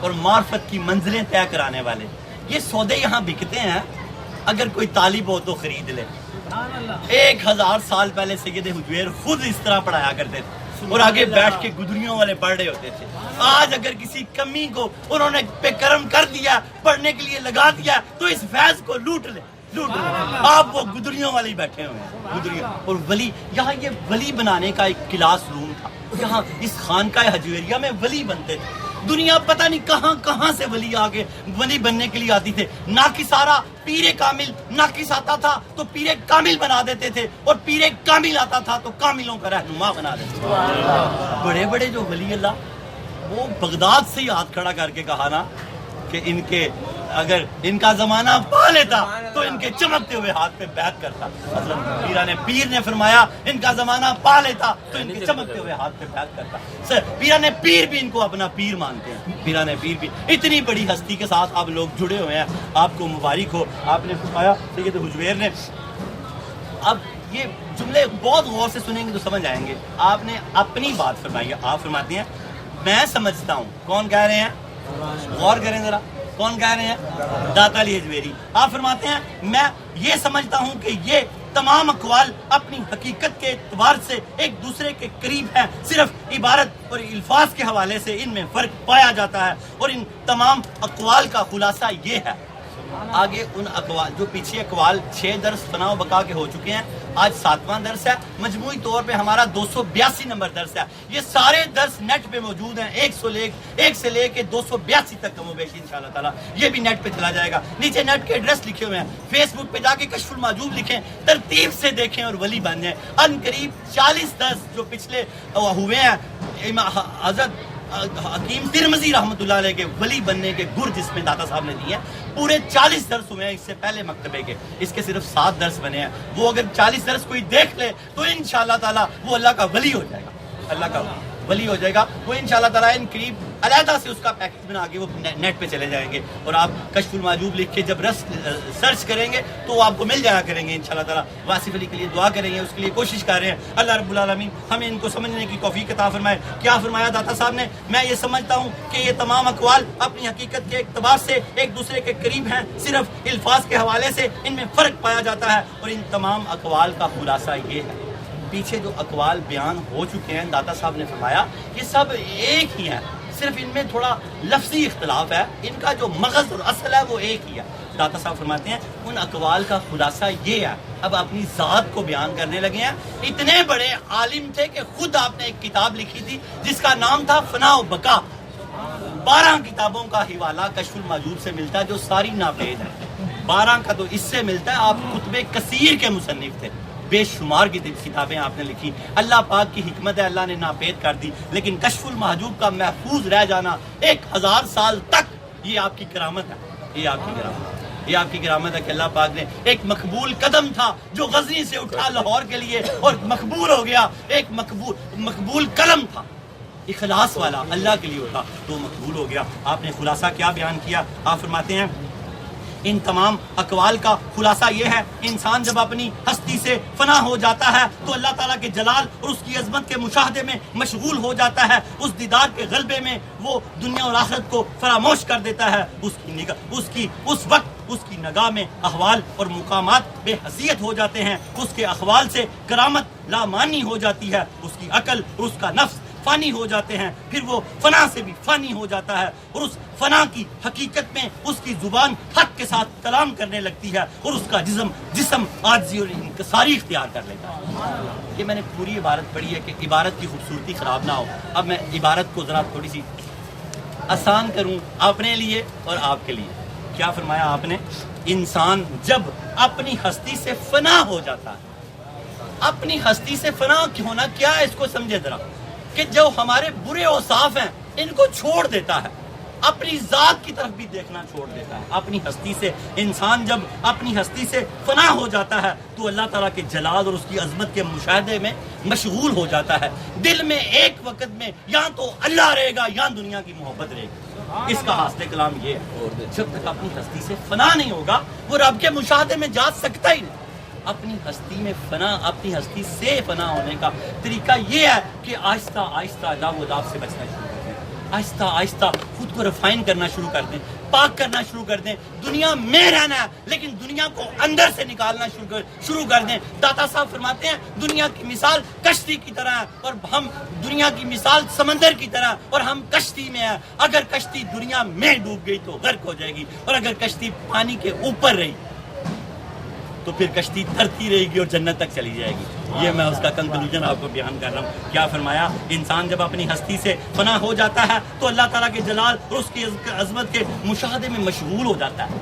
اور معرفت کی منزلیں طے کرانے والے. یہ سودے یہاں بکتے ہیں، اگر کوئی طالب ہو تو خرید لے. 1000 سال پہلے سید حجویر خود اس طرح پڑھایا کرتے تھے اور آگے بیٹھ کے گدریوں والے پڑھ رہے ہوتے تھے. آج اگر کسی کمی کو انہوں نے پہ کرم کر دیا، پڑھنے کے لیے لگا دیا تو اس فیض کو لوٹ لے. آپ وہ گدریوں والے بیٹھے ہوئے ہیں، گدریوں. اور ولی، یہاں یہ ولی بنانے کا ایک کلاس روم تھا. یہاں اس خانقاہ حجویریہ میں ولی بنتے تھے. دنیا پتہ نہیں کہاں کہاں سے ولی آگے ولی بننے کے لیے آتی تھے. ناقصارہ پیر کامل ناقص آتا تھا تو پیر کامل بنا دیتے تھے، اور پیر کامل آتا تھا تو کاملوں کا رہنما بنا دیتے تھے. بڑے بڑے جو ولی اللہ، وہ بغداد سے ہی ہاتھ کھڑا کر کے کہا نا کہ اگر ان کا زمانہ پا لیتا تو ان کے چمکتے ہوئے ہاتھ پہ بیعت کرتا. مطلب پیر نے فرمایا ان کا زمانہ پا لیتا تو ان کے چمکتے ہوئے ہاتھ پہ بیعت کرتا. پیران پیر بھی ان کو اپنا پیر مانتے ہیں. پیران پیر بھی اتنی بڑی ہستی کے ساتھ آپ لوگ جڑے ہوئے ہیں، آپ کو مبارک ہو. آپ نے فرمایا سید حجویر نے، اب یہ جملے بہت غور سے سنیں گے تو سمجھ آئیں گے. آپ نے اپنی بات فرمائی ہے. آپ فرماتے ہیں میں سمجھتا ہوں. کون کہہ رہے ہیں؟ غور کریں ذرا. کون کہہ رہے ہیں؟ داتا علی حجویری. آپ فرماتے ہیں میں یہ سمجھتا ہوں کہ یہ تمام اقوال اپنی حقیقت کے اعتبار سے ایک دوسرے کے قریب ہیں، صرف عبارت اور الفاظ کے حوالے سے ان میں فرق پایا جاتا ہے، اور ان تمام اقوال کا خلاصہ یہ ہے. آگے ان اقوال جو پیچھے اقوال 6 درس فنا و بقا کے ہو چکے ہیں، آج 7واں درس ہے. مجموعی طور پہ ہمارا 282 نمبر درس ہے. یہ سارے درس نیٹ پہ موجود ہیں، 1 سے لے کے 282 تک کم و بیش انشاءاللہ تعالیٰ. یہ بھی نیٹ پہ چلا جائے گا. نیچے نیٹ کے ایڈریس لکھے ہوئے ہیں. فیس بک پہ جا کے کشف المحجوب لکھیں، ترتیب سے دیکھیں اور ولی بن جائیں. ان قریب 40 درس جو پچھلے ہوئے ہیں حضرت حکیم ترمذی رحمۃ اللہ علیہ کے ولی بننے کے گر جس میں داتا صاحب نے دیے ہیں، پورے 40 درس ہوئے ہیں اس سے پہلے مکتبے کے، اس کے صرف 7 درس بنے ہیں. وہ اگر 40 درس کوئی دیکھ لے تو انشاءاللہ تعالیٰ وہ اللہ کا ولی ہو جائے گا، اللہ کا ولی ہو جائے گا. وہ انشاءاللہ تعالیٰ ان قریب علیحدہ سے اس کا پیکج بنا کے وہ نیٹ پہ چلے جائیں گے، اور آپ کشف المحجوب لکھ کے جب سرچ کریں گے تو آپ کو مل جایا کریں گے انشاءاللہ تعالیٰ. واصف علی کے لیے دعا کریں گے، اس کے لیے کوشش کر رہے ہیں. اللہ رب العالمین ہمیں ان کو سمجھنے کی توفیق عطا فرمائے. کیا فرمایا داتا صاحب نے؟ میں یہ سمجھتا ہوں کہ یہ تمام اقوال اپنی حقیقت کے اعتبار سے ایک دوسرے کے قریب ہیں، صرف الفاظ کے حوالے سے ان میں فرق پایا جاتا ہے، اور ان تمام اقوال کا خلاصہ یہ ہے. پیچھے جو اقوال بیان ہو چکے ہیں داتا صاحب نے فرمایا یہ سب ایک ہی ہیں، صرف ان میں تھوڑا لفظی اختلاف ہے، ان کا جو مغز اور اصل ہے وہ ایک ہی ہے. داتا صاحب فرماتے ہیں ان اقوال کا خلاصہ یہ ہے. اب اپنی ذات کو بیان کرنے لگے ہیں. اتنے بڑے عالم تھے کہ خود آپ نے ایک کتاب لکھی تھی جس کا نام تھا فنا و بقا. 12 کتابوں کا حوالہ کشف المحجوب سے ملتا ہے جو ساری ناپید ہے. 12 کا تو اس سے ملتا ہے. آپ کتب کثیر کے مصنف تھے، بے شمار کی کتابیں آپ نے لکھی. اللہ پاک کی حکمت ہے، اللہ نے ناپید کر دی، لیکن کشف المحجوب کا محفوظ رہ جانا 1000 سال تک یہ آپ کی کرامت ہے. یہ آپ کی کرامت ہے، یہ آپ کی کرامت ہے کہ اللہ پاک نے ایک مقبول قدم تھا جو غزنی سے اٹھا لاہور کے لیے اور مقبول ہو گیا. ایک مقبول قلم تھا اخلاص والا، اللہ کے لیے اٹھا تو مقبول ہو گیا. آپ نے خلاصہ کیا بیان کیا؟ آپ فرماتے ہیں ان تمام اقوال کا خلاصہ یہ ہے، انسان جب اپنی ہستی سے فنا ہو جاتا ہے تو اللہ تعالیٰ کے جلال اور اس کی عظمت کے مشاہدے میں مشغول ہو جاتا ہے. اس دیدار کے غلبے میں وہ دنیا اور آخرت کو فراموش کر دیتا ہے. اس وقت اس کی نگاہ میں احوال اور مقامات بے حیثیت ہو جاتے ہیں. اس کے احوال سے کرامت لامانی ہو جاتی ہے. اس کی عقل اور اس کا نفس فانی ہو جاتے ہیں. پھر وہ فنا سے بھی فانی ہو جاتا ہے، اور اس فنا کی حقیقت میں اس کی زبان حق کے ساتھ کلام کرنے لگتی ہے، اور اس کا جسم عاجزی اور انکساری اختیار کر لیتا ہے. یہ میں نے پوری عبارت پڑھی ہے کہ عبارت کی خوبصورتی خراب نہ ہو. اب میں عبارت کو ذرا تھوڑی سی آسان کروں اپنے لیے اور آپ کے لیے. کیا فرمایا آپ نے؟ انسان جب اپنی ہستی سے فنا ہو جاتا ہے. اپنی ہستی سے فنا ہونا کیا ہے اس کو سمجھے ذرا، کہ جو ہمارے برے اوصاف ہیں ان کو چھوڑ دیتا ہے، اپنی ذات کی طرف بھی دیکھنا چھوڑ دیتا ہے. اپنی ہستی سے انسان جب اپنی ہستی سے فنا ہو جاتا ہے تو اللہ تعالیٰ کے جلال اور اس کی عظمت کے مشاہدے میں مشغول ہو جاتا ہے. دل میں ایک وقت میں یا تو اللہ رہے گا یا دنیا کی محبت رہے گی. اس کا حاصل کلام یہ ہے، جب تک اپنی ہستی سے فنا نہیں ہوگا وہ رب کے مشاہدے میں جا سکتا ہی نہیں. اپنی ہستی میں فنا، اپنی ہستی سے فنا ہونے کا طریقہ یہ ہے کہ آہستہ آہستہ اداب و داب سے بچنا شروع کر دیں. آہستہ آہستہ خود کو ریفائن کرنا شروع کر دیں، پاک کرنا شروع کر دیں. دنیا میں رہنا ہے لیکن دنیا کو اندر سے نکالنا شروع کر دیں. داتا صاحب فرماتے ہیں دنیا کی مثال کشتی کی طرح ہے، اور ہم دنیا کی مثال سمندر کی طرح، اور ہم کشتی میں ہیں. اگر کشتی دنیا میں ڈوب گئی تو غرق ہو جائے گی، اور اگر کشتی پانی کے اوپر رہی تو پھر کشتی ترتی رہے گی اور جنت تک چلی جائے گی. یہ میں اس کا کنکلوژن آپ کو بیان کر رہا ہوں. کیا فرمایا؟ انسان جب اپنی ہستی سے فنا ہو جاتا ہے تو اللہ تعالیٰ کے جلال اور اس کی عظمت کے مشاہدے میں مشغول ہو جاتا ہے.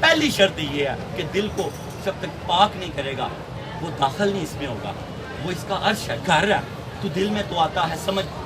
پہلی شرط یہ ہے کہ دل کو جب تک پاک نہیں کرے گا وہ داخل نہیں اس میں ہوگا. وہ اس کا عرش ہے، گھر ہے، تو دل میں تو آتا ہے،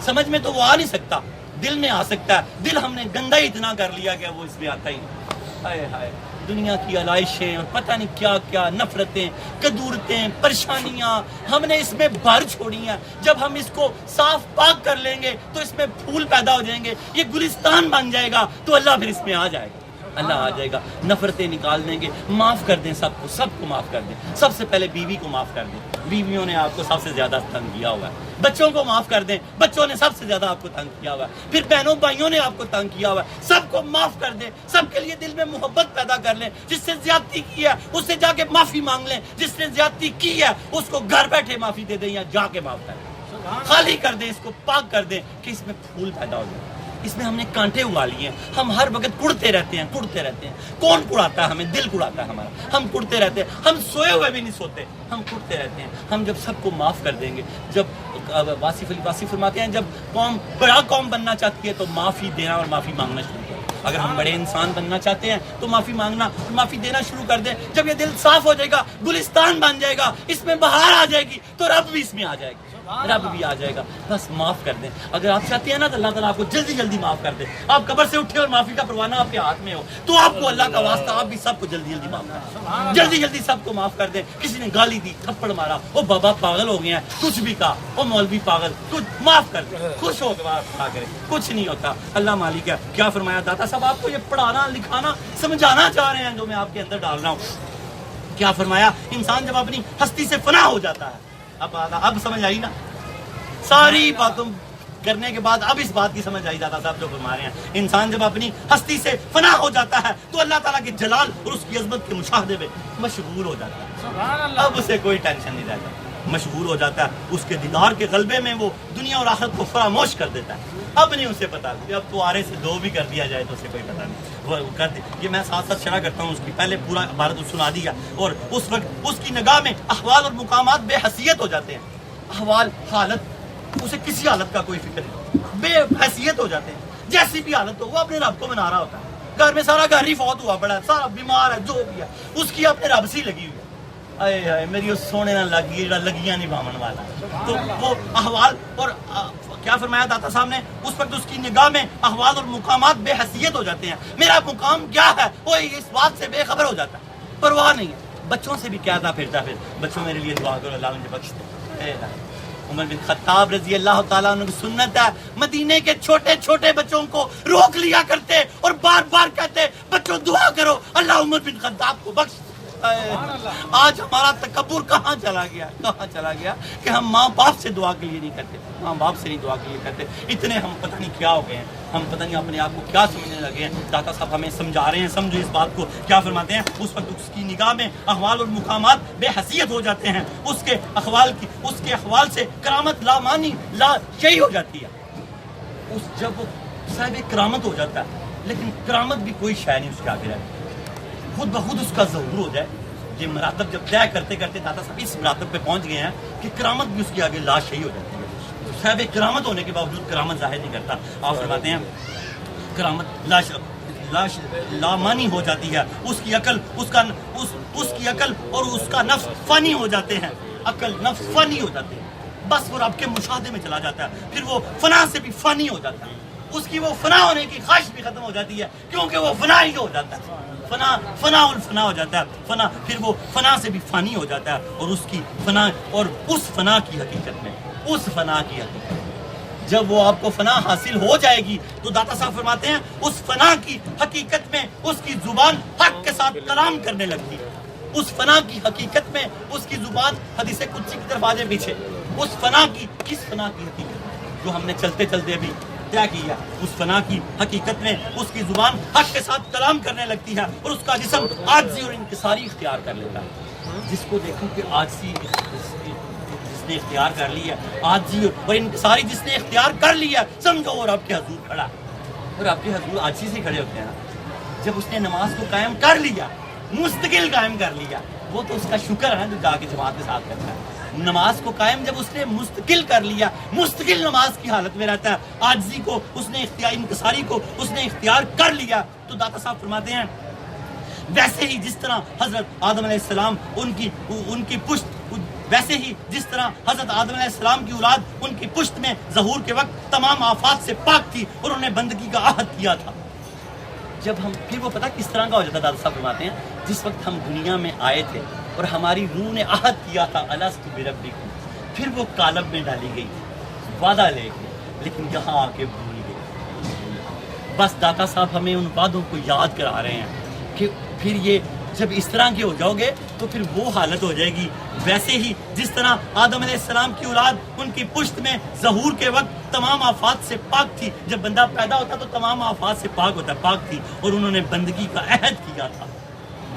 سمجھ میں تو وہ آ نہیں سکتا، دل میں آ سکتا ہے. دل ہم نے گندا ہی اتنا کر لیا کہ وہ اس میں آتا ہی نہیں. ہائے ہائے، دنیا کی علائشیں اور پتہ نہیں کیا کیا نفرتیں، کدورتیں، پریشانیاں ہم نے اس میں بھر چھوڑی ہیں. جب ہم اس کو صاف پاک کر لیں گے تو اس میں پھول پیدا ہو جائیں گے، یہ گلستان بن جائے گا، تو اللہ پھر اس میں آ جائے گا. اللہ آ جائے گا، نفرتیں نکال دیں گے. معاف کر دیں سب کو معاف کر دیں. سب سے پہلے بیوی کو معاف کر دیں، بیویوں نے آپ کو سب سے زیادہ تنگ کیا ہوا ہے. بچوں کو معاف کر دیں، بچوں نے سب سے زیادہ آپ کو تنگ کیا ہوا ہے. پھر بہنوں بھائیوں نے آپ کو تنگ کیا ہوا ہے. سب کو معاف کر دیں، سب کے لیے دل میں محبت پیدا کر لیں. جس سے زیادتی کی ہے اس سے جا کے معافی مانگ لیں، جس نے زیادتی کی ہے اس کو گھر بیٹھے معافی دے دیں یا جا کے معاف کر دیں. خالی کر دیں، اس کو پاک کر دیں کہ اس میں پھول پیدا ہو جائے. اس میں ہم نے کانٹے اگا لیے ہیں، ہم ہر وقت کڑتے رہتے ہیں. کون کڑاتا ہے ہمیں؟ دل کڑاتا ہے ہمارا. ہم کڑتے رہتے ہیں، ہم سوئے ہوئے بھی نہیں سوتے، ہم کڑتے رہتے ہیں. ہم جب سب کو معاف کر دیں گے، جب واصف فرماتے ہیں جب قوم بڑا قوم بننا چاہتی ہے تو معافی دینا اور معافی مانگنا شروع کریں. اگر ہم بڑے انسان بننا چاہتے ہیں تو معافی مانگنا، معافی دینا شروع کر دیں. جب یہ دل صاف ہو جائے گا، گلستان بن جائے گا، اس میں بہار آ جائے گی تو رب بھی اس میں آ جائے گا، رب بھی آ جائے گا. بس معاف کر دیں. اگر آپ چاہتے ہیں نا تو اللہ تعالیٰ آپ کو جلدی جلدی معاف کر دے. آپ قبر سے اٹھے اور معافی کا پروانہ آپ کے ہاتھ میں ہو تو آپ کو اللہ کا واسطہ آپ بھی سب کو جلدی جلدی معاف کر دیں، جلدی جلدی سب کو معاف کر دیں. کسی نے گالی دی، تھپڑ مارا، وہ بابا پاگل ہو گئے ہیں، کچھ بھی کہا، وہ مولوی پاگل، کچھ معاف کر دیں، خوش ہو کے معاف کریں. کچھ نہیں ہوتا. اللہ مالک ہے. کیا فرمایا داتا صاحب؟ آپ کو یہ پڑھانا لکھانا سمجھانا چاہ رہے ہیں جو میں آپ کے اندر ڈال رہا ہوں. کیا فرمایا؟ انسان جب اپنی ہستی سے فنا ہو جاتا ہے، اب سمجھ آئی نا ساری باتوں کرنے کے بعد؟ اب اس بات کی سمجھ آئی داتا صاحب جو فرما رہے ہیں. انسان جب اپنی ہستی سے فنا ہو جاتا ہے تو اللہ تعالیٰ کے جلال اور اس کی عظمت کے مشاہدے میں مشغول ہو جاتا ہے. اب اسے کوئی ٹینشن نہیں رہتا، مشغول ہو جاتا ہے. اس کے دیدار کے غلبے میں وہ دنیا اور آخرت کو فراموش کر دیتا ہے. اب نہیں اسے پتا. اب تو آرے سے دو بھی کر دیا جائے تو اسے کوئی پتا نہیں، وہ کر دے. یہ میں ساتھ ساتھ شرح کرتا ہوں اس کی. پہلے پورا عبارت سنا دیا اور اس وقت اس کی نگاہ میں احوال اور مقامات بے حیثیت ہو جاتے ہیں. احوال، حالت، اسے کسی حالت کا کوئی فکر نہیں، بے حیثیت ہو جاتے ہیں. جیسی بھی حالت ہو وہ اپنے رب کو منا رہا ہوتا ہے. گھر میں سارا گھر ہی فوت ہوا پڑا ہے، سارا بیمار ہے، جو بھی ہے اس کی اپنے رب سے ہی لگی ہوئی ہے. اے اے میری اس سونے نہ لگی جڑا لگیاں نہیں بامن والا. تو وہ احوال اور کیا فرمایا داتا صاحب نے؟ اس وقت اس کی نگاہ میں احوال اور مقامات بے حیثیت ہو جاتے ہیں. میرا مقام کیا ہے وہ اس بات سے بے خبر ہو جاتا ہے، پرواہ نہیں ہے. بچوں سے بھی کہتا پھرتا پھر بچوں میرے لیے دعا کرو، اللہ مجھے بخش دے. عمر بن خطاب رضی اللہ تعالیٰ عنہ کی سنت ہے، مدینے کے چھوٹے چھوٹے بچوں کو روک لیا کرتے اور بار بار کہتے بچوں دعا کرو اللہ عمر بن خطاب کو بخش. آج ہمارا تکبر کہاں چلا گیا، کہاں چلا گیا کہ ہم ماں باپ سے دعا کے لیے نہیں کرتے، ماں باپ سے نہیں دعا کے لیے کرتے. اتنے ہم پتہ نہیں کیا ہو گئے ہیں، ہم پتہ نہیں اپنے آپ کو کیا سمجھنے لگے ہیں. داتا صاحب ہمیں سمجھا رہے ہیں، سمجھو اس بات کو. کیا فرماتے ہیں؟ اس وقت اس کی نگاہ میں احوال اور مقامات بے حیثیت ہو جاتے ہیں. اس کے احوال سے کرامت لامانی لا شیء ہو جاتی ہے. جب وہ صاحب کرامت ہو جاتا ہے لیکن کرامت بھی کوئی شے نہیں اس کے آگے رہتی، خود بخود اس کا ظہور ہو جائے. یہ مراتب جب طے کرتے کرتے داتا صاحب اس مراتب پہ پہنچ گئے ہیں کہ کرامت بھی اس کے آگے لا شیء ہو جاتی ہے. صاحب کرامت ہونے کے باوجود کرامت ظاہر نہیں کرتا. آپ فرماتے ہیں کرامت لامانی ہو جاتی ہے. اس کی عقل اور اس کا نفس فانی ہو جاتے ہیں. عقل نفس فانی ہو جاتے ہیں. بس وہ رب کے مشاہدے میں چلا جاتا ہے. پھر وہ فنا سے بھی فانی ہو جاتا ہے. اس کی وہ فنا ہونے کی خواہش بھی ختم ہو جاتی ہے کیونکہ وہ فنا ہی ہو جاتا ہے. فنا الفنا ہو جاتا ہے. پھر وہ فنا سے بھی فانی ہو جاتا ہے. اور اس فنا کی حقیقت جب وہ آپ کو فنا حاصل ہو جائے گی تو داتا صاحب فرماتے ہیں اس فنا کی حقیقت میں اس کی زبان حق کے ساتھ کلام کرنے لگتی ہے. اس فنا کی حقیقت میں اس کی زبان حدیث قدسی کی طرف آ جائے پیچھے. اس فنا کی کس فنا کی حقیقت جو ہم نے چلتے چلتے ابھی طے کیا، اس فنا کی حقیقت میں اس کی زبان حق کے ساتھ کلام کرنے لگتی ہے اور اس کا جسم عاجزی اور انکساری اختیار کر لیتا ہے. جس کو دیکھوں کہ عاجزی جس نے اختیار کر لی ہے، عاجزی اور انکساری جس نے اختیار کر لیا، سمجھو وہ رب کے حضور کھڑا. اور رب کے حضور عاجزی سے کھڑے ہوتے ہیں نا. جب اس نے نماز کو قائم کر لیا، مستقل قائم کر لیا، وہ تو اس کا شکر ہے جو جا کے جماعت کے ساتھ کرتا ہے. نماز کو قائم جب اس نے مستقل کر لیا، مستقل نماز کی حالت میں رہتا ہے، عاجزی کو اس نے اختیار، انکساری کو اس نے اختیار کر لیا. تو داتا صاحب فرماتے ہیں ویسے ہی جس طرح حضرت آدم علیہ السلام ان کی پشت، ویسے ہی جس طرح حضرت آدم علیہ السلام کی اولاد ان کی پشت میں ظہور کے وقت تمام آفات سے پاک تھی اور انہوں نے بندگی کا عہد کیا تھا. جب ہم پھر وہ پتہ کس طرح کا ہو جاتا دادا صاحب فرماتے ہیں جس وقت ہم دنیا میں آئے تھے اور ہماری روح نے عہد کیا تھا الست بربکم، پھر وہ کالب میں ڈالی گئی وعدہ لے کے، لیکن یہاں آ کے بھول گئی. بس داتا صاحب ہمیں ان وعدوں کو یاد کرا رہے ہیں کہ پھر یہ جب اس طرح کے ہو جاؤ گے تو پھر وہ حالت ہو جائے گی ویسے ہی جس طرح آدم علیہ السلام کی اولاد ان کی پشت میں ظہور کے وقت تمام آفات سے پاک تھی. جب بندہ پیدا ہوتا تو تمام آفات سے پاک تھی اور انہوں نے بندگی کا عہد کیا تھا.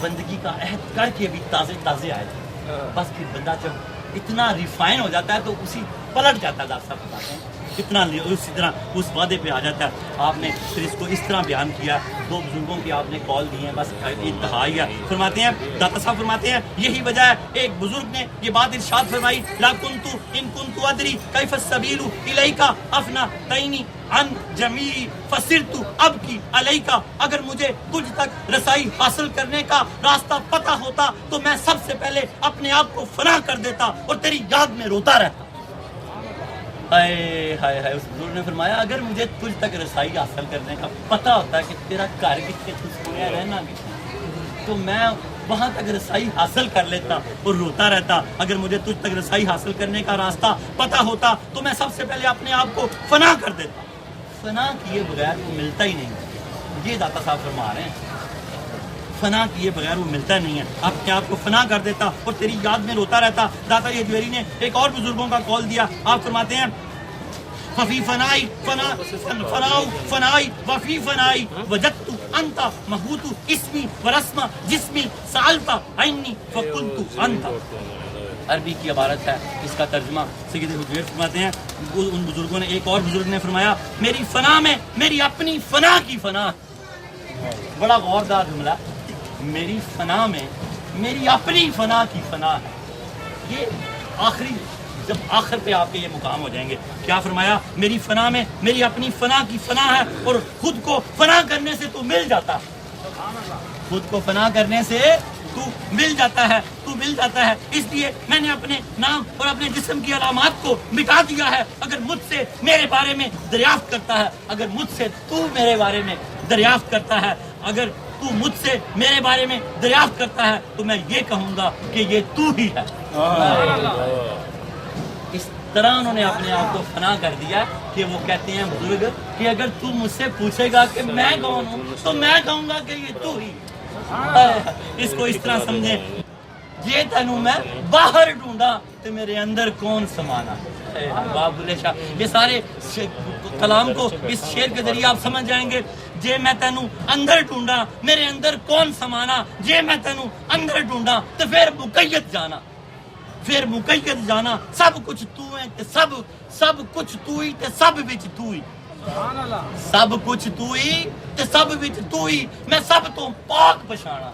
بندگی کا عہد کر کے بھی تازے آئے تھے. بس پھر بندہ جب اتنا ریفائن ہو جاتا ہے تو اسی پلٹ جاتا ہے. دادا صاحب بتاتے ہیں اتنا اسی طرح اس وعدے پہ آ جاتا ہے. آپ نے پھر اس کو اس طرح بیان کیا. دو بزرگوں کی آپ نے کال دی ہیں, بس انتہا ہی ہے. فرماتے ہیں داتا صاحب فرماتے ہیں یہی وجہ ہے ایک بزرگ نے یہ بات ارشاد فرمائی, لا کنتو ان کنتو ادری کیف السبیل الیکا افنا تینی عن جمیعی فصرت ابکی علیکا. اگر مجھے تجھ تک رسائی حاصل کرنے کا راستہ پتہ ہوتا تو میں سب سے پہلے اپنے آپ کو فنا کر دیتا اور تیری یاد میں روتا رہتا. ہائے ہائے ہائے. اس بزرگ نے فرمایا اگر مجھے تجھ تک رسائی حاصل کرنے کا پتہ ہوتا کہ تیرا گھر کتنے خوش ہویا رہنا کتنے, تو میں وہاں تک رسائی حاصل کر لیتا اور روتا رہتا. اگر مجھے تجھ تک رسائی حاصل کرنے کا راستہ پتہ ہوتا تو میں سب سے پہلے اپنے آپ کو فنا کر دیتا. فنا کیے بغیر وہ ملتا ہی نہیں. یہ داتا صاحب فرما رہے ہیں فنا کیے بغیر وہ ملتا نہیں ہے. اپنے آپ کو فنا کر دیتا اور تیری یاد میں روتا رہتا. داتا ہجویری نے ایک اور بزرگوں کا کال دیا. آپ فرماتے ہیں ففی فنائی فناؤ فنائی وفی فنائی وجدت انت محبوط اسمی ورسم جسمی سالتا عینی فکنت انت. عربی کی عبارت ہے, اس کا ترجمہ سید حجویر فرماتے ہیں ان بزرگوں نے. ایک اور بزرگ نے فرمایا میری فنا میں میری اپنی فنا کی فنا. بڑا غوردار جملہ, میری فنا میں میری اپنی فنا کی فنا ہے. یہ آخری جب آخر پہ آپ کے یہ مقام ہو جائیں گے. کیا فرمایا میری فنا میں میری اپنی فنا کی فنا ہے اور خود کو فنا کرنے سے تو مل جاتا ہے. خود کو فنا کرنے سے تو مل جاتا ہے, تو مل جاتا ہے. اس لیے میں نے اپنے نام اور اپنے جسم کی علامات کو مٹا دیا ہے. اگر مجھ سے میرے بارے میں دریافت کرتا ہے, اگر مجھ سے تو میرے بارے میں دریافت کرتا ہے, اگر تو مجھ سے میرے بارے میں دریافت کرتا ہے تو میں یہ کہوں گا کہ یہ تو ہی ہے. اس طرح انہوں نے اپنے آپ کو فنا کر دیا کہ وہ کہتے ہیں بزرگ کہ اگر تو مجھ سے پوچھے گا کہ میں کون ہوں تو میں کہوں گا کہ یہ تو ہی. اس کو اس طرح سمجھیں, یہ تینوں میں باہر ڈھونڈا تو میرے اندر کون سمانا. باب بلے شاہ یہ سارے کلام کو اس شعر کے ذریعے آپ سمجھ جائیں گے. جے میں تینوں اندر ڈھونڈا میرے اندر کون سمانا, جے میں تینوں اندر ڈھونڈا تو پھر مقید جانا, پھر مقید جانا. سب کچھ تو ہے تے سب کچھ تو ہی تے سب وچ تو ہی, سب کچھ تو ہی تے سب وچ تو ہی. میں سب تو پاک پچھانا,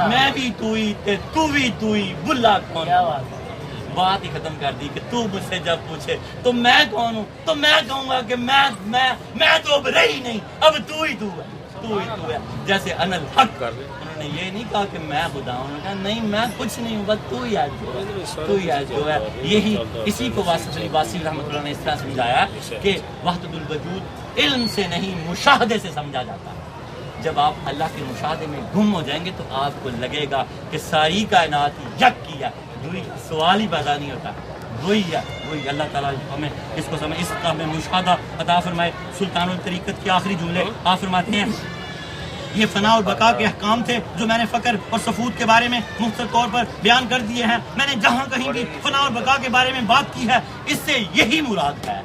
میں بھی تو ہی تے تو بھی تو ہی. بلا کون, بات ہی ختم کر دی کہ تو مجھ سے جب پوچھے تو میں کون ہوں تو میں کہوں گا کہ میں تو اب رہی نہیں, اب تو ہی تو ہے, تو ہی تو ہے. جیسے ان الحق انہوں نے یہ نہیں کہا کہ میں خدا ہوں, کہا نہیں میں کچھ نہیں ہوں, بس تو ہی ہے جو ہے, تو ہی ہے جو ہے. یہی اسی کو واسف علی باسی رحمۃ اللہ نے اس طرح سمجھایا کہ وحدت الوجود علم سے نہیں مشاہدے سے سمجھا جاتا ہے. جب آپ اللہ کے مشاہدے میں گم ہو جائیں گے تو آپ کو لگے گا کہ ساری کائنات یک کی ہے, سوال ہی پیدا نہیں ہوتا. وہی ہے, وہی اللہ تعالیٰ ہمیں اس کو سمجھ, اس کا ہمیں مشاہدہ عطا فرمائے. سلطان الطریقت کے آخری جملے آپ فرماتے ہیں یہ فنا اور بقا کے احکام تھے جو میں نے فقر اور سفود کے بارے میں مختصر طور پر بیان کر دیے ہیں. میں نے جہاں کہیں بھی فنا اور بقا کے بارے میں بات کی ہے اس سے یہی مراد ہے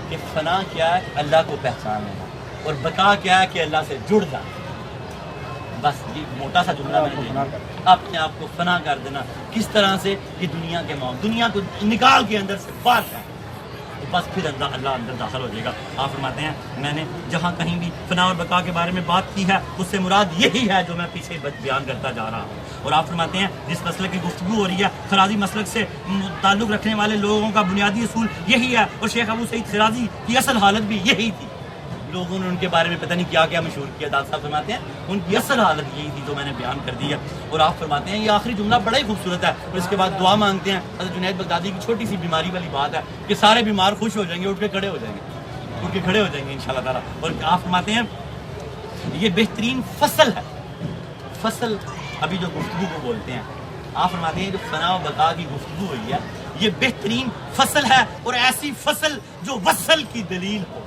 کہ فنا کیا ہے, اللہ کو پہچان لینا, اور بقا کیا ہے کہ اللہ سے جڑ جانا. بس یہ موٹا سا جملہ میں نے اپنے آپ کو فنا کر دینا. کس طرح سے کہ دنیا کے دنیا کو نکال کے اندر سے باہر جائیں, بس پھر اللہ اندر داخل ہو جائے گا. آپ فرماتے ہیں میں نے جہاں کہیں بھی فنا اور بقا کے بارے میں بات کی ہے اس سے مراد یہی ہے جو میں پیچھے بیان کرتا جا رہا ہوں. اور آپ فرماتے ہیں جس مسلک کی گفتگو ہو رہی ہے خرازی مسلک سے تعلق رکھنے والے لوگوں کا بنیادی اصول یہی ہے, اور شیخ ابو سعید خرازی کی اصل حالت بھی یہی تھی. لوگوں نے ان کے بارے میں پتہ نہیں کیا کیا مشہور کیا. داد صاحب فرماتے ہیں ان کی اصل حالت یہی تھی جو میں نے بیان کر دی ہے. اور آپ فرماتے ہیں یہ آخری جملہ بڑا ہی خوبصورت ہے, اور اس کے بعد دعا مانگتے ہیں. حضرت جنید بغدادی کی چھوٹی سی بیماری والی بات ہے کہ سارے بیمار خوش ہو جائیں گے, اٹھ کے کھڑے ہو جائیں گے, اٹھ کے کھڑے ہو جائیں گے انشاءاللہ تعالیٰ. اور آپ فرماتے ہیں یہ بہترین فصل ہے, فصل ابھی جو گفتگو کو بولتے ہیں. آپ فرماتے ہیں جو فنا و بقا کی گفتگو ہوئی ہے یہ بہترین فصل ہے, اور ایسی فصل جو وصل کی دلیل ہو.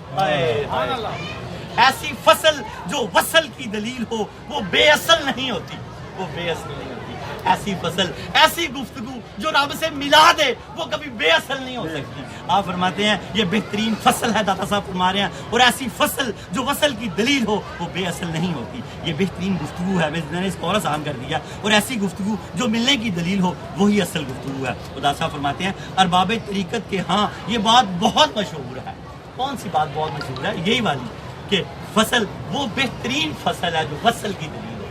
ایسی فصل جو وصل کی دلیل ہو, وہ بے اصل نہیں ہوتی, وہ بے اصل نہیں ہوتی. ایسی فصل، ایسی گفتگو جو رب سے ملا دے وہ کبھی بے اصل نہیں ہو سکتی. آپ فرماتے ہیں یہ بہترین فصل ہے، داتا صاحب فرما رہے ہیں، اور ایسی فصل جو وصل کی دلیل ہو وہ بے اصل نہیں ہوتی. یہ بہترین گفتگو ہے، میں نے اس کو اور آسان کر دیا، اور ایسی گفتگو جو ملنے کی دلیل ہو وہی اصل گفتگو ہے. داتا صاحب فرماتے ہیں ارباب طریقت کے ہاں یہ بات بہت مشہور ہے. کون سی بات بہت مشہور ہے؟ یہی والی کہ فصل وہ بہترین فصل ہے جو وصل کی دلیل ہو.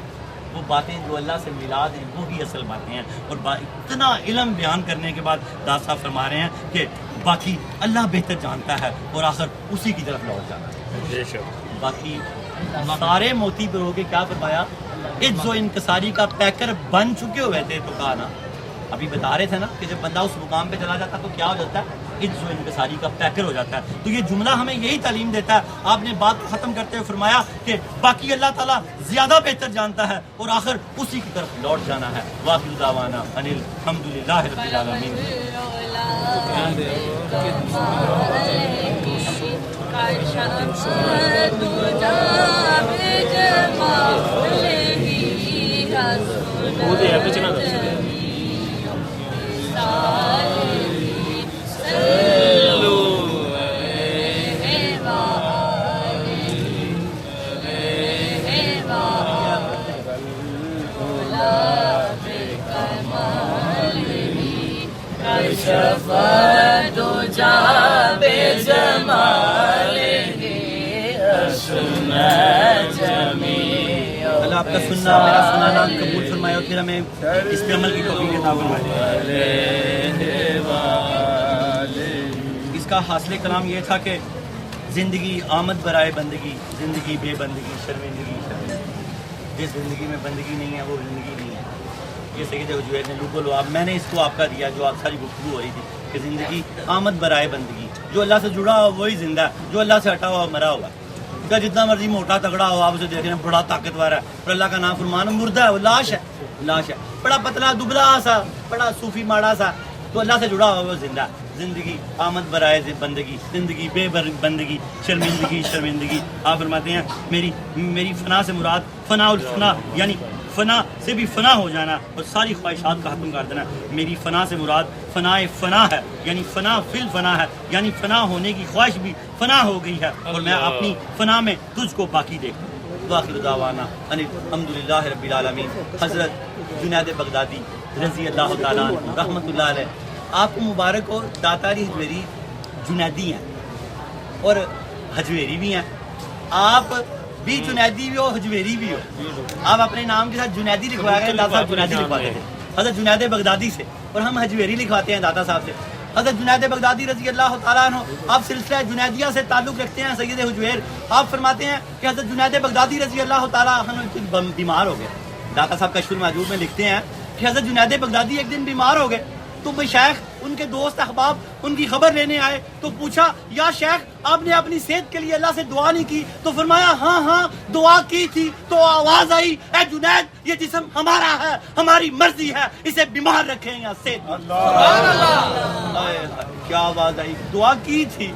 وہ باتیں جو اللہ سے ملا دیں وہی اصل باتیں ہیں. اور اتنا علم بیان کرنے کے بعد داتا صاحب فرما رہے ہیں کہ باقی اللہ بہتر جانتا ہے اور آخر اسی کی طرف لوٹ جانا ہے. باقی سارے موتی پر ہو کے کیا فرمایا؟ عجز و انکساری کا پیکر بن چکے ہوئے تھے. تو کہا نا ابھی بتا رہے تھے نا کہ جب بندہ اس مقام پہ چلا جاتا ہے تو کیا ہو جاتا ہے؟ عجز و انکساری کا پیکر ہو جاتا ہے. تو یہ جملہ ہمیں یہی تعلیم دیتا ہے. آپ نے بات کو ختم کرتے ہوئے فرمایا کہ باقی اللہ تعالیٰ زیادہ بہتر جانتا ہے اور آخر اسی کی طرف لوٹ جانا ہے. واخر دعوانا ان الحمدللہ رب العالمین. اللہ آپ کا سننا میرا سنانا قبول فرمائے اور پھر ہمیں اس پہ عمل کی توفیق عطا فرمائے. اس کا حاصل کلام یہ تھا کہ زندگی آمد برائے بندگی، زندگی بے بندگی شرمندگی. جس زندگی میں بندگی نہیں ہے وہ زندگی نہیں ہے. یہ سید حجویر نے لوگو لو میں نے اس کو آپ کا دیا جو آپ ساری گفتگو ہو رہی تھی کہ زندگی آمد برائے بندگی. جو اللہ سے جڑا ہوا وہی زندہ ہے، جو اللہ سے ہٹا ہوا مرا ہوا. کیا جتنا مرضی موٹا تگڑا ہو آپ اسے دیکھ رہے ہیں بڑا طاقتور ہے، اور اللہ کا نام فرمان مردہ ہے، وہ لاش ہے. لاش ہے، بڑا پتلا دبلا سا، بڑا صوفی ماڑا سا، تو اللہ سے جڑا ہوا وہ زندہ. زندگی آمد برائے بندگی، زندگی بے بندگی شرمندگی شرمندگی. آپ فرماتے ہیں میری فنا سے مراد فنا الفنا، یعنی فنا سے بھی فنا ہو جانا اور ساری خواہشات کا ختم کر دینا. میری فنا سے مراد فنا ہے، یعنی فنا فی الفنا ہے، یعنی فنا ہونے کی خواہش بھی فنا ہو گئی ہے اور میں اپنی فنا میں تجھ کو باقی دیکھوں. آخر دعوانا ان الحمدللہ رب العالمین. حضرت جنید بغدادی رضی اللہ تعالیٰ عنہ رحمۃ اللہ علیہ، آپ کو مبارک ہو. داتاری حجویری جنیدی ہیں اور حجویری بھی ہیں. آپ بھی جنیدی بھی ہو حجویری بھی ہو. آپ اپنے نام کے ساتھ جنیدی لکھوایا گیا، داتا صاحب جنیدی لکھواتے تھے حضرت جنید بغدادی سے، اور ہم حجویری لکھواتے ہیں داتا صاحب سے. حضرت جنید بغدادی رضی اللہ تعالیٰ عنہ آپ سلسلہ جنیدیہ سے تعلق رکھتے ہیں. سید حجویر آپ فرماتے ہیں کہ حضرت جنید بغدادی رضی اللہ تعالیٰ عنہ بیمار ہو گئے. داتا صاحب کشف المحجوب میں لکھتے ہیں کہ حضرت جنید بغدادی ایک دن بیمار ہو گئے تو مشائخ ان کے دوست احباب ان کی خبر لینے آئے تو پوچھا یا شیخ آپ نے اپنی صحت کے لیے اللہ سے دعا نہیں کی؟ تو فرمایا ہاں دعا کی تھی. تو آواز آئی اے جنید یہ جسم ہمارا ہے، ہماری مرضی ہے، اسے بیمار رکھیں یا صحت. کیا آواز آئی؟ دعا کی تھی.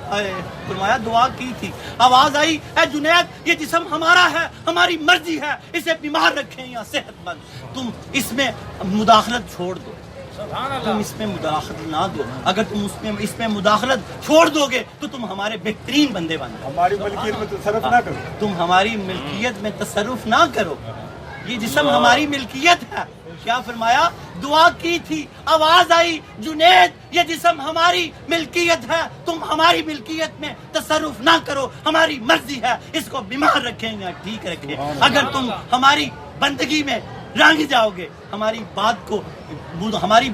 فرمایا دعا کی تھی. آواز آئی اے جنید یہ جسم ہمارا ہے، ہماری مرضی ہے، اسے بیمار رکھیں یا صحت مند. تم اس میں مداخلت چھوڑ دو، تم اس میں مداخلت نہ دو. اگر تم اس میں مداخلت چھوڑ دو گے تو تم ہمارے بہترین بندے بن جاؤ. ہماری ملکیت میں تصرف نہ کرو. تم ہماری ملکیت میں تصرف نہ کرو. یہ جسم ہماری ملکیت ہے. کیا فرمایا؟ دعا کی تھی. آواز آئی جنید یہ جسم ہماری ملکیت ہے، تم ہماری ملکیت میں تصرف نہ کرو، ہماری مرضی ہے، اس کو بیمار رکھیں یا ٹھیک رکھیں. اگر تم ہماری بندگی میں رنگ جاؤ گے، ہماری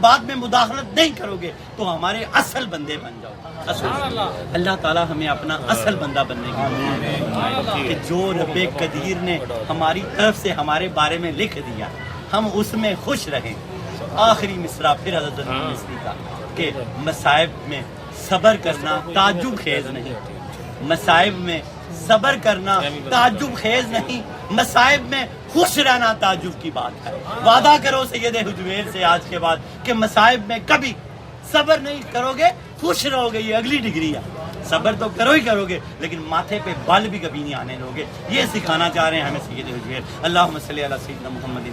بات میں مداخلت نہیں کرو گے تو ہمارے اصل بندے بن جاؤ. اللہ تعالیٰ ہمیں اپنا اصل بندہ بننے کی کہ جو رب قدیر نے ہماری طرف سے ہمارے بارے میں لکھ دیا ہم اس میں خوش رہیں. آخری مصرع پھر حضرت مصری کا کہ مصائب میں صبر کرنا تعجب خیز نہیں. مصائب میں صبر کرنا تعجب خیز نہیں، مصائب میں خوش رہنا تعجب کی بات ہے. وعدہ کرو سید حجویر سے آج کے بعد کہ مصائب میں کبھی صبر نہیں کرو گے، خوش رہو گے. یہ اگلی ڈگری ہے. صبر تو کرو ہی کرو گے لیکن ماتھے پہ بل بھی کبھی نہیں آنے دو گے. یہ سکھانا چاہ رہے ہیں ہمیں سید حجویر. اللہم صلی علی سیدنا محمد.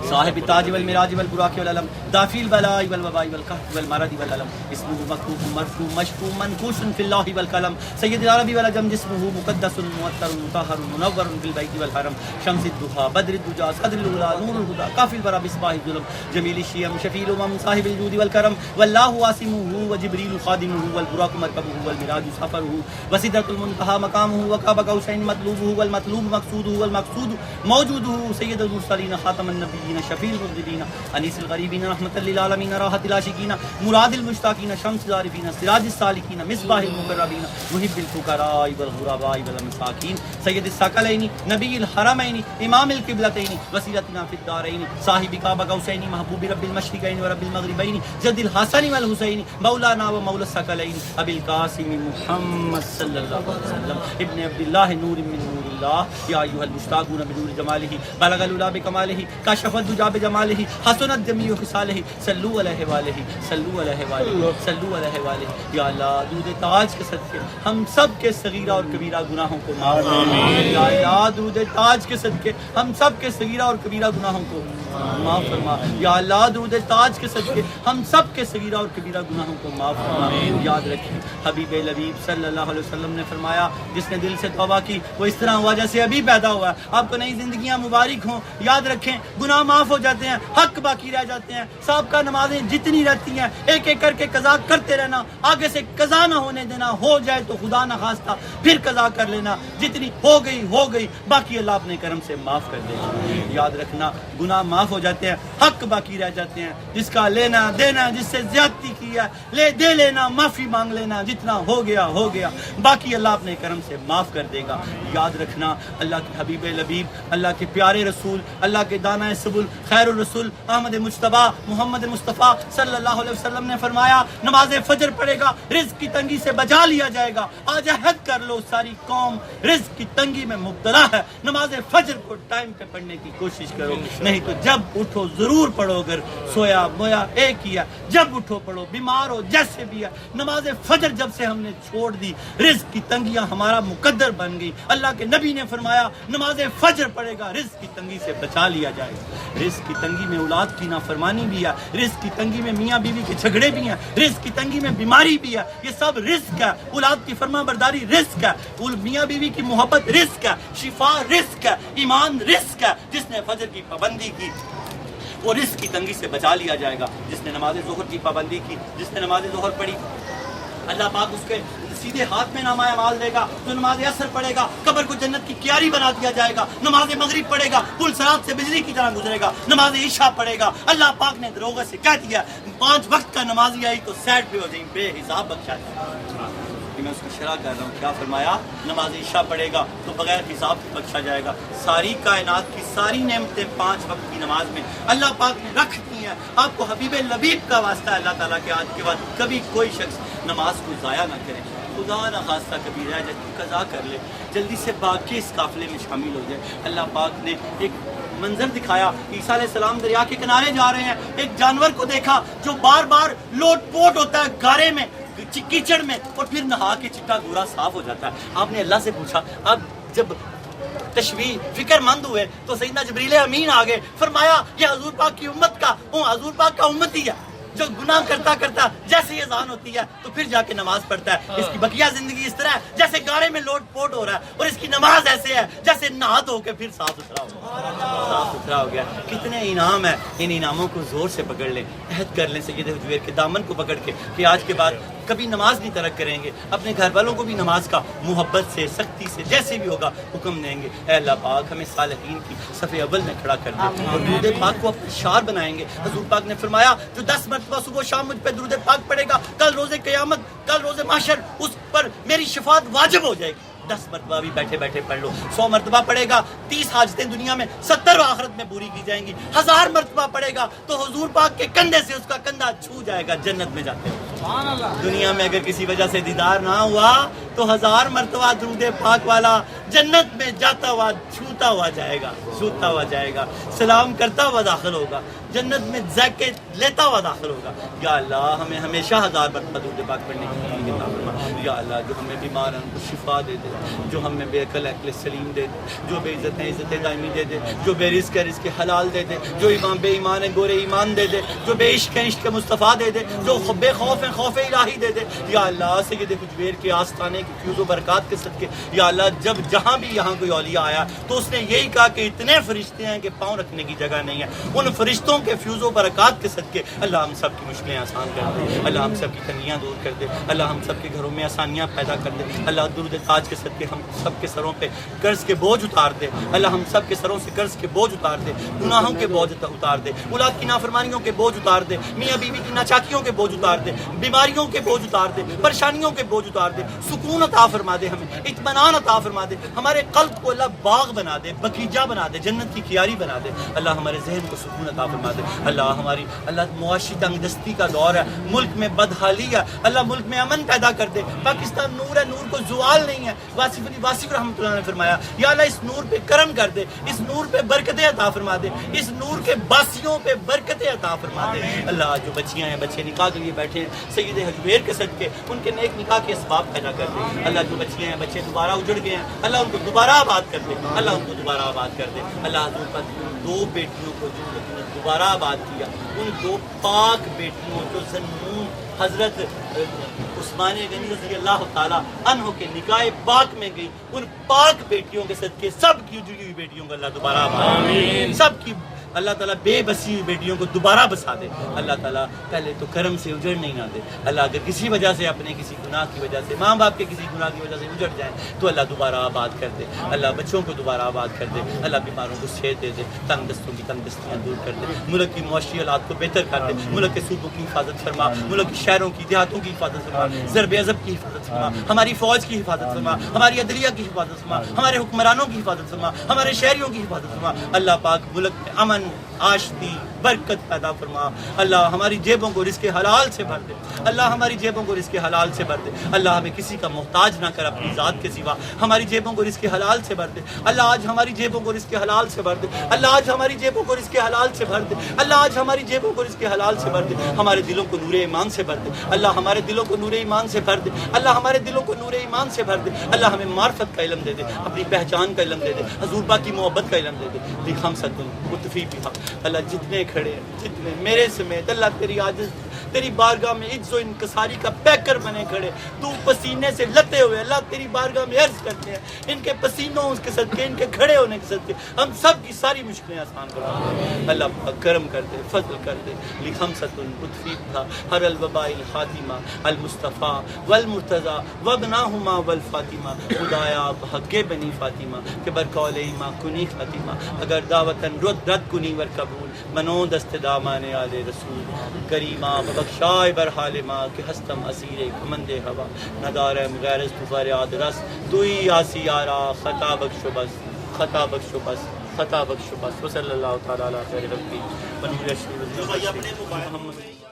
صاحب التاج والمراج والبراق والعلم دافع البلاء والوباء والقحط والمرض والألم اسمه مكتوب مرفوع مشفوع منقوش في الله والقلم سيد العرب والعجم جسمه مقدس معطر مطهر منور بالبيت والحرم شمس الضحى بدر الدجى صدر الأولى نور الهدى كافي البرى بصباح الظلم جميل الشيم شفيع الأمم صاحب الجود والكرم والله واسمه وجبريل خادمه والبراق مركبه والمراج سفره وسدرة المنتهى مقامه وقاب قوسين مطلوبه والمطلوب مقصوده والمقصود موجوده سيد المرسلين خاتم النبيين شفيع المذنبين انيس الغريبين رحمة للعالمين راحة العاشقين مراد المشتاقين شمس العارفين سراج السالكين مصباح المقربين محب الفقراء والغرباء والمساكين سيد الثقلين نبي الحرمين امام القبلتين وسيلتنا في الدارين صاحب قاب قوسين محبوب رب المشرقين ورب المغربين جد الحسن والحسين مولانا ومولى الثقلين ابي القاسم محمد صلى الله عليه وسلم ابن عبد الله نور من نور الله يا ايها المشتاقون بنور جماله بلغ العلا بكماله كشف الدجى بجماله حسنت جميع خصاله صلوا علیہ والہ صلوا علیہ والہ صلوا علیہ والہ یا اللہ درود تاج کے صدقے ہم سب کے صغیرہ اور کبیرہ گناہوں کو معاف فرما یا اللہ درود تاج کے صدقے ہم سب کے صغیرہ اور کبیرہ گناہوں کو معاف فرما یا اللہ درود تاج کے صدقے ہم سب کے صغیرہ اور کبیرہ گناہوں کو معاف فرما یاد رکھیں حبیب لبیب صلی اللہ علیہ وسلم نے فرمایا جس نے دل سے توبہ کی وہ اس طرح ہوا جیسے ابھی پیدا ہوا ہے آپ کو نئی زندگیاں مبارک ہوں یاد رکھیں گناہ معاف ہو جاتے ہیں حق باقی رہ جاتے ہیں سابقہ نمازیں جتنی رہتی ہیں ایک ایک کر کے قضا کرتے رہنا آگے سے قضا نہ ہونے دینا ہو جائے تو خدا نہ خواستہ پھر قضا کر لینا جتنی ہو گئی باقی اللہ اپنے کرم سے معاف کر دے گا یاد رکھنا گناہ معاف ہو جاتے ہیں حق باقی رہ جاتے ہیں جس کا لینا دینا جس سے زیادتی کی ہے دے لینا معافی مانگ لینا جتنا ہو گیا باقی اللہ اپنے کرم سے معاف کر دے گا یاد رکھنا اللہ کے حبیب لبیب اللہ کے پیارے رسول اللہ کے دانہ سبل خیر الرسول احمد مجتبیٰ محمد مصطفیٰ صلی اللہ علیہ وسلم نے فرمایا نماز فجر پڑھے گا رزق کی تنگی سے بچا لیا جائے گا آج عہد کر لو ساری قوم رزق کی تنگی میں مبتلا ہے نماز فجر کو ٹائم پہ پڑھنے کی کوشش کرو نہیں تو جب اٹھو ضرور پڑھو اگر سویا مویا ایک ہی ہے جب اٹھو پڑھو بیمار ہو جیسے بھی ہے نماز فجر جب سے ہم نے چھوڑ دی رزق کی تنگیاں ہمارا مقدر بن گئی اللہ کے نبی نے فرمایا نماز فجر پڑھے گا رزق کی تنگی سے بچا لیا جائے گا رزق کی تنگی میں اولاد کی نافرمانی بھی ہے رزق کی تنگی میں میاں بیوی کے جھگڑے بھی ہیں رزق کی تنگی میں بیماری بھی ہے یہ سب رزق ہے اولاد کی فرما برداری رزق ہے میاں بیوی کی محبت رزق ہے شفا رزق ہے ایمان رزق ہے جس نے فجر کی پابندی کی وہ رزق کی تنگی سے بچا لیا جائے گا جس نے نماز ظہر کی پابندی کی جس نے نماز ظہر پڑھی اللہ پاک اس کے سیدھے ہاتھ میں نامہ اعمال دے گا جو نماز عصر پڑھے گا قبر کو جنت کی کیاری بنا دیا جائے گا نماز مغرب پڑھے گا پل صراط سے بجلی کی طرح گزرے گا نماز عشاء پڑھے گا اللہ پاک نے دروغے سے کہہ دیا 5 وقت کا نمازی آئی تو سیٹ پہ ہو جائیں بے حساب بخشا جائے میں اس کو شرح کر رہا ہوں کیا فرمایا نماز عشاء پڑھے گا تو بغیر حساب سے بخشا جائے گا ساری کائنات کی ساری نعمتیں 5 وقت کی نماز میں اللہ پاک نے رکھ دی ہیں آپ کو حبیب لبیب کا واسطہ ہے اللہ تعالیٰ کے آج کے بعد کبھی کوئی شخص نماز کو ضائع نہ کرے خدا نہ خواستہ کبھی رہ جائے تو قضا کر لے جلدی سے باقی اس قافلے میں شامل ہو جائے اللہ پاک نے ایک منظر دکھایا عیسیٰ علیہ السلام دریا کے کنارے جا رہے ہیں ایک جانور کو دیکھا جو بار بار لوٹ پوٹ ہوتا ہے گارے میں کیچڑ میں اور پھر نہا کے چٹا گورا صاف ہو جاتا ہے آپ نے اللہ سے پوچھا اب جب تشبیہ فکر مند ہوئے تو سیدنا جبریل امین آگے فرمایا یہ حضور پاک کی امت کا حضور پاک کا امتی ہے جو گناہ کرتا کرتا جیسے یہ اذان ہوتی ہے تو پھر جا کے نماز پڑھتا ہے اس کی بقیہ زندگی اس طرح ہے جیسے گارے میں لوٹ پوٹ ہو رہا ہے اور اس کی نماز ایسے ہے جیسے نہا دھو کے پھر صاف ستھرا ہو گیا کتنے انعام ہیں ان انعاموں کو زور سے پکڑ لیں عہد کر لیں سید حجویر کے دامن کو پکڑ کے کہ آج کے بعد کبھی نماز نہیں ترک کریں گے اپنے گھر والوں کو بھی نماز کا محبت سے سختی سے جیسے بھی ہوگا حکم دیں گے اے اللہ پاک ہمیں صالحین کی صف اول میں کھڑا کر دیں اور درود پاک کو اپنا شعار بنائیں گے حضور پاک نے فرمایا جو 10 مرتبہ صبح و شام مجھ پہ درود پاک پڑے گا کل روز قیامت کل روز محشر اس پر میری شفاعت واجب ہو جائے گی 10 مرتبہ بھی بیٹھے بیٹھے پڑھ لو 100 مرتبہ پڑھے گا 30 حاجتیں دنیا میں 70 آخرت میں پوری کی جائیں گی 1000 مرتبہ پڑھے گا تو حضور پاک کے کندھے سے اس کا کندھا چھو جائے گا جنت میں جاتے ہیں دنیا میں اگر کسی وجہ سے دیدار نہ ہوا تو 1000 مرتبہ درود پاک والا جنت میں جاتا ہوا چھوتا ہوا جائے گا سلام کرتا ہوا داخل ہوگا جنت میں ذائقے لیتا ہوا داخل ہوگا. یا اللہ ہمیں ہمیشہ 1000 مرتبہ درود پاک پڑھنے کی توفیق عطا فرما. یا اللہ جو ہمیں بیمار ہیں ان کو شفا دے دے, جو ہمیں بے عقل عقل سلیم دے دے, جو بے عزت ہیں عزت دائمی دے دے, جو بے رزق ہے رزق حلال دے دے, جو ایمان بے ایمان ہے گورے ایمان دے دے, جو بے عشق ہے عشق مصطفیٰ دے دے, جو بے خوف ہیں خوف الہی دے دے. یا اللہ سید حجویر کے آستانے کی فیوز و برکات کے صدقے یا اللہ جب جہاں بھی یہاں کوئی اولیاء آیا تو اس نے یہی کہا کہ اتنے فرشتے ہیں کہ پاؤں رکھنے کی جگہ نہیں ہے. ان فرشتوں کے فیوز و برکات کے صدقے اللہ ہم سب کی مشکلیں آسان کر دے, اللہ ہم سب کی تنگیاں دور کر دے, اللہ ہم سب کے گھروں میں آسانیاں پیدا کر دے. اللہ درود تاج کے صدقے ہم سب کے سروں پہ قرض کے بوجھ اتار دے. اللہ ہم سب کے سروں سے قرض کے بوجھ اتار دے, گناہوں کے بوجھ اتار دے, اولاد کی نافرمانیوں کے بوجھ اتار دے, میاں بیوی کی ناچاکیوں کے بوجھ اتار دے, بیماریوں کے بوجھ اتار دے, پریشانیوں کے بوجھ اتار دے, سکون عطا فرما دے, ہمیں اطمینان عطا فرما دے, ہمارے قلب کو اللہ باغ بنا دے, بغیچہ بنا دے, جنت کی کیاری بنا دے. اللہ ہمارے ذہن کو سکون عطا فرما دے. اللہ ہماری اللہ معاشی تنگ دستی کا دور ہے, ملک میں بدحالی ہے, اللہ ملک میں امن پیدا کر دے. پاکستان نور ہے, نور کو زوال نہیں ہے. واصف علی واصف رحمۃ اللہ نے فرمایا یا اللہ اس نور پہ کرم کر دے, اس نور پہ برکتیں عطا فرما دے, اس نور کے باسیوں پہ برکتیں عطا فرما دے. اللہ جو بچیاں ہیں بچے نکاح کے لیے بیٹھے ہیں سید حجویر کے صدقے ان کے نیک نکاح کے اسباب پیدا کر دے. اللہ جو بچیاں ہیں بچے دوبارہ اجڑ گئے ہیں اللہ ان کو دوبارہ آباد کر دے, اللہ ان کو دوبارہ آباد کر دے. اللہ حضور پر 2 بیٹیوں کو جو دوبارہ آباد کیا, ان 2 پاک بیٹیوں جو زنون حضرت عثمان غنی رضی اللہ تعالیٰ عنہ کے نکاح پاک میں گئی, ان پاک بیٹیوں کے صدقے سب کی اجڑی ہوئی بیٹیوں کو اللہ دوبارہ آباد کرے, سب کی اللہ تعالیٰ بے بسی ہوئی بیٹیوں کو دوبارہ بسا دے. اللہ تعالیٰ پہلے تو کرم سے اجڑ نہیں نہ دے. اللہ اگر کسی وجہ سے اپنے کسی گناہ کی وجہ سے ماں باپ کے کسی گناہ کی وجہ سے اجڑ جائیں تو اللہ دوبارہ آباد کر دے. اللہ بچوں کو دوبارہ آباد کر دے. اللہ بیماروں کو صحت دے دے, تنگ دستوں کی تنگ دستیاں دور کر دے, ملک کی معاشی حالات کو بہتر کر دے, ملک کے صوبوں کی حفاظت فرما, ملک کے شہروں کی دیہاتوں کی حفاظت فرما, ضرب عضب کی حفاظت فرما, ہماری فوج کی حفاظت فرما, ہماری عدلیہ کی حفاظت فرما, ہمارے حکمرانوں کی حفاظت فرما, ہمارے شہریوں کی حفاظت فرما. اللہ پاک ملک میں امن آشتی برکت پیدا فرما. اللہ ہماری جیبوں کو رزق حلال سے بھر دے, اللہ ہماری جیبوں کو رزق حلال سے بھر دے. اللہ ہمیں کسی کا محتاج نہ کر اپنی ذات کے سوا, ہماری جیبوں کو رزق حلال سے بھر دے. اللہ آج ہماری جیبوں کو رزق حلال سے بھر دے. اللہ آج ہماری جیبوں کو رزق حلال سے بھر دے. اللہ آج ہماری جیبوں کو رزق حلال سے بھر دے. ہمارے دلوں کو نور ایمان سے بھر دے. اللہ ہمارے دلوں کو نور ایمان سے بھر دے. اللہ ہمارے دلوں کو نور ایمان سے بھر دے. اللہ ہمیں معرفت کا علم دے دے, اپنی پہچان کا علم دے دے, حضور پاک کی محبت کا علم دے دے. ہم سب متفی بھی اللہ جتنے کھڑے ہیں جتنے میرے سمیت اللہ تیری عاجز تیری بارگاہ میں عجز و انکساری کا پیکر بنے کھڑے, تو پسینے سے لتے ہوئے اللہ تیری بارگاہ میں عرض کرتے ہیں ان کے پسینوں اس کے صدقے, ان کے کھڑے ہونے کے صدقے ہم سب کی ساری مشکلیں آسان کرا دے. اللہ پاک کرم کر دے, فضل کر دے. لخمسۃ لطفی تھا ہر الوباء الخاتمہ المصطفیٰ والمرتضیٰ وابناہما والفاطمہ. خدایا بحق بنی فاطمہ کہ برقول ایماں کنی فاطمہ, اگر دعوتاً رد کنی ور قبول منو دست دامان آل رسول. کریمہ بخشائے برحال ماں کہ ہستم اسیر کمند ہوا, ندارم غیرز تو فریاد رس, تو ہی آسی یارا خطا بخشو بس, خطا بخشو بس, خطا بخشو بس. وصلی اللہ تعالیٰ علیہ خیر ربی ونور رسول محمد.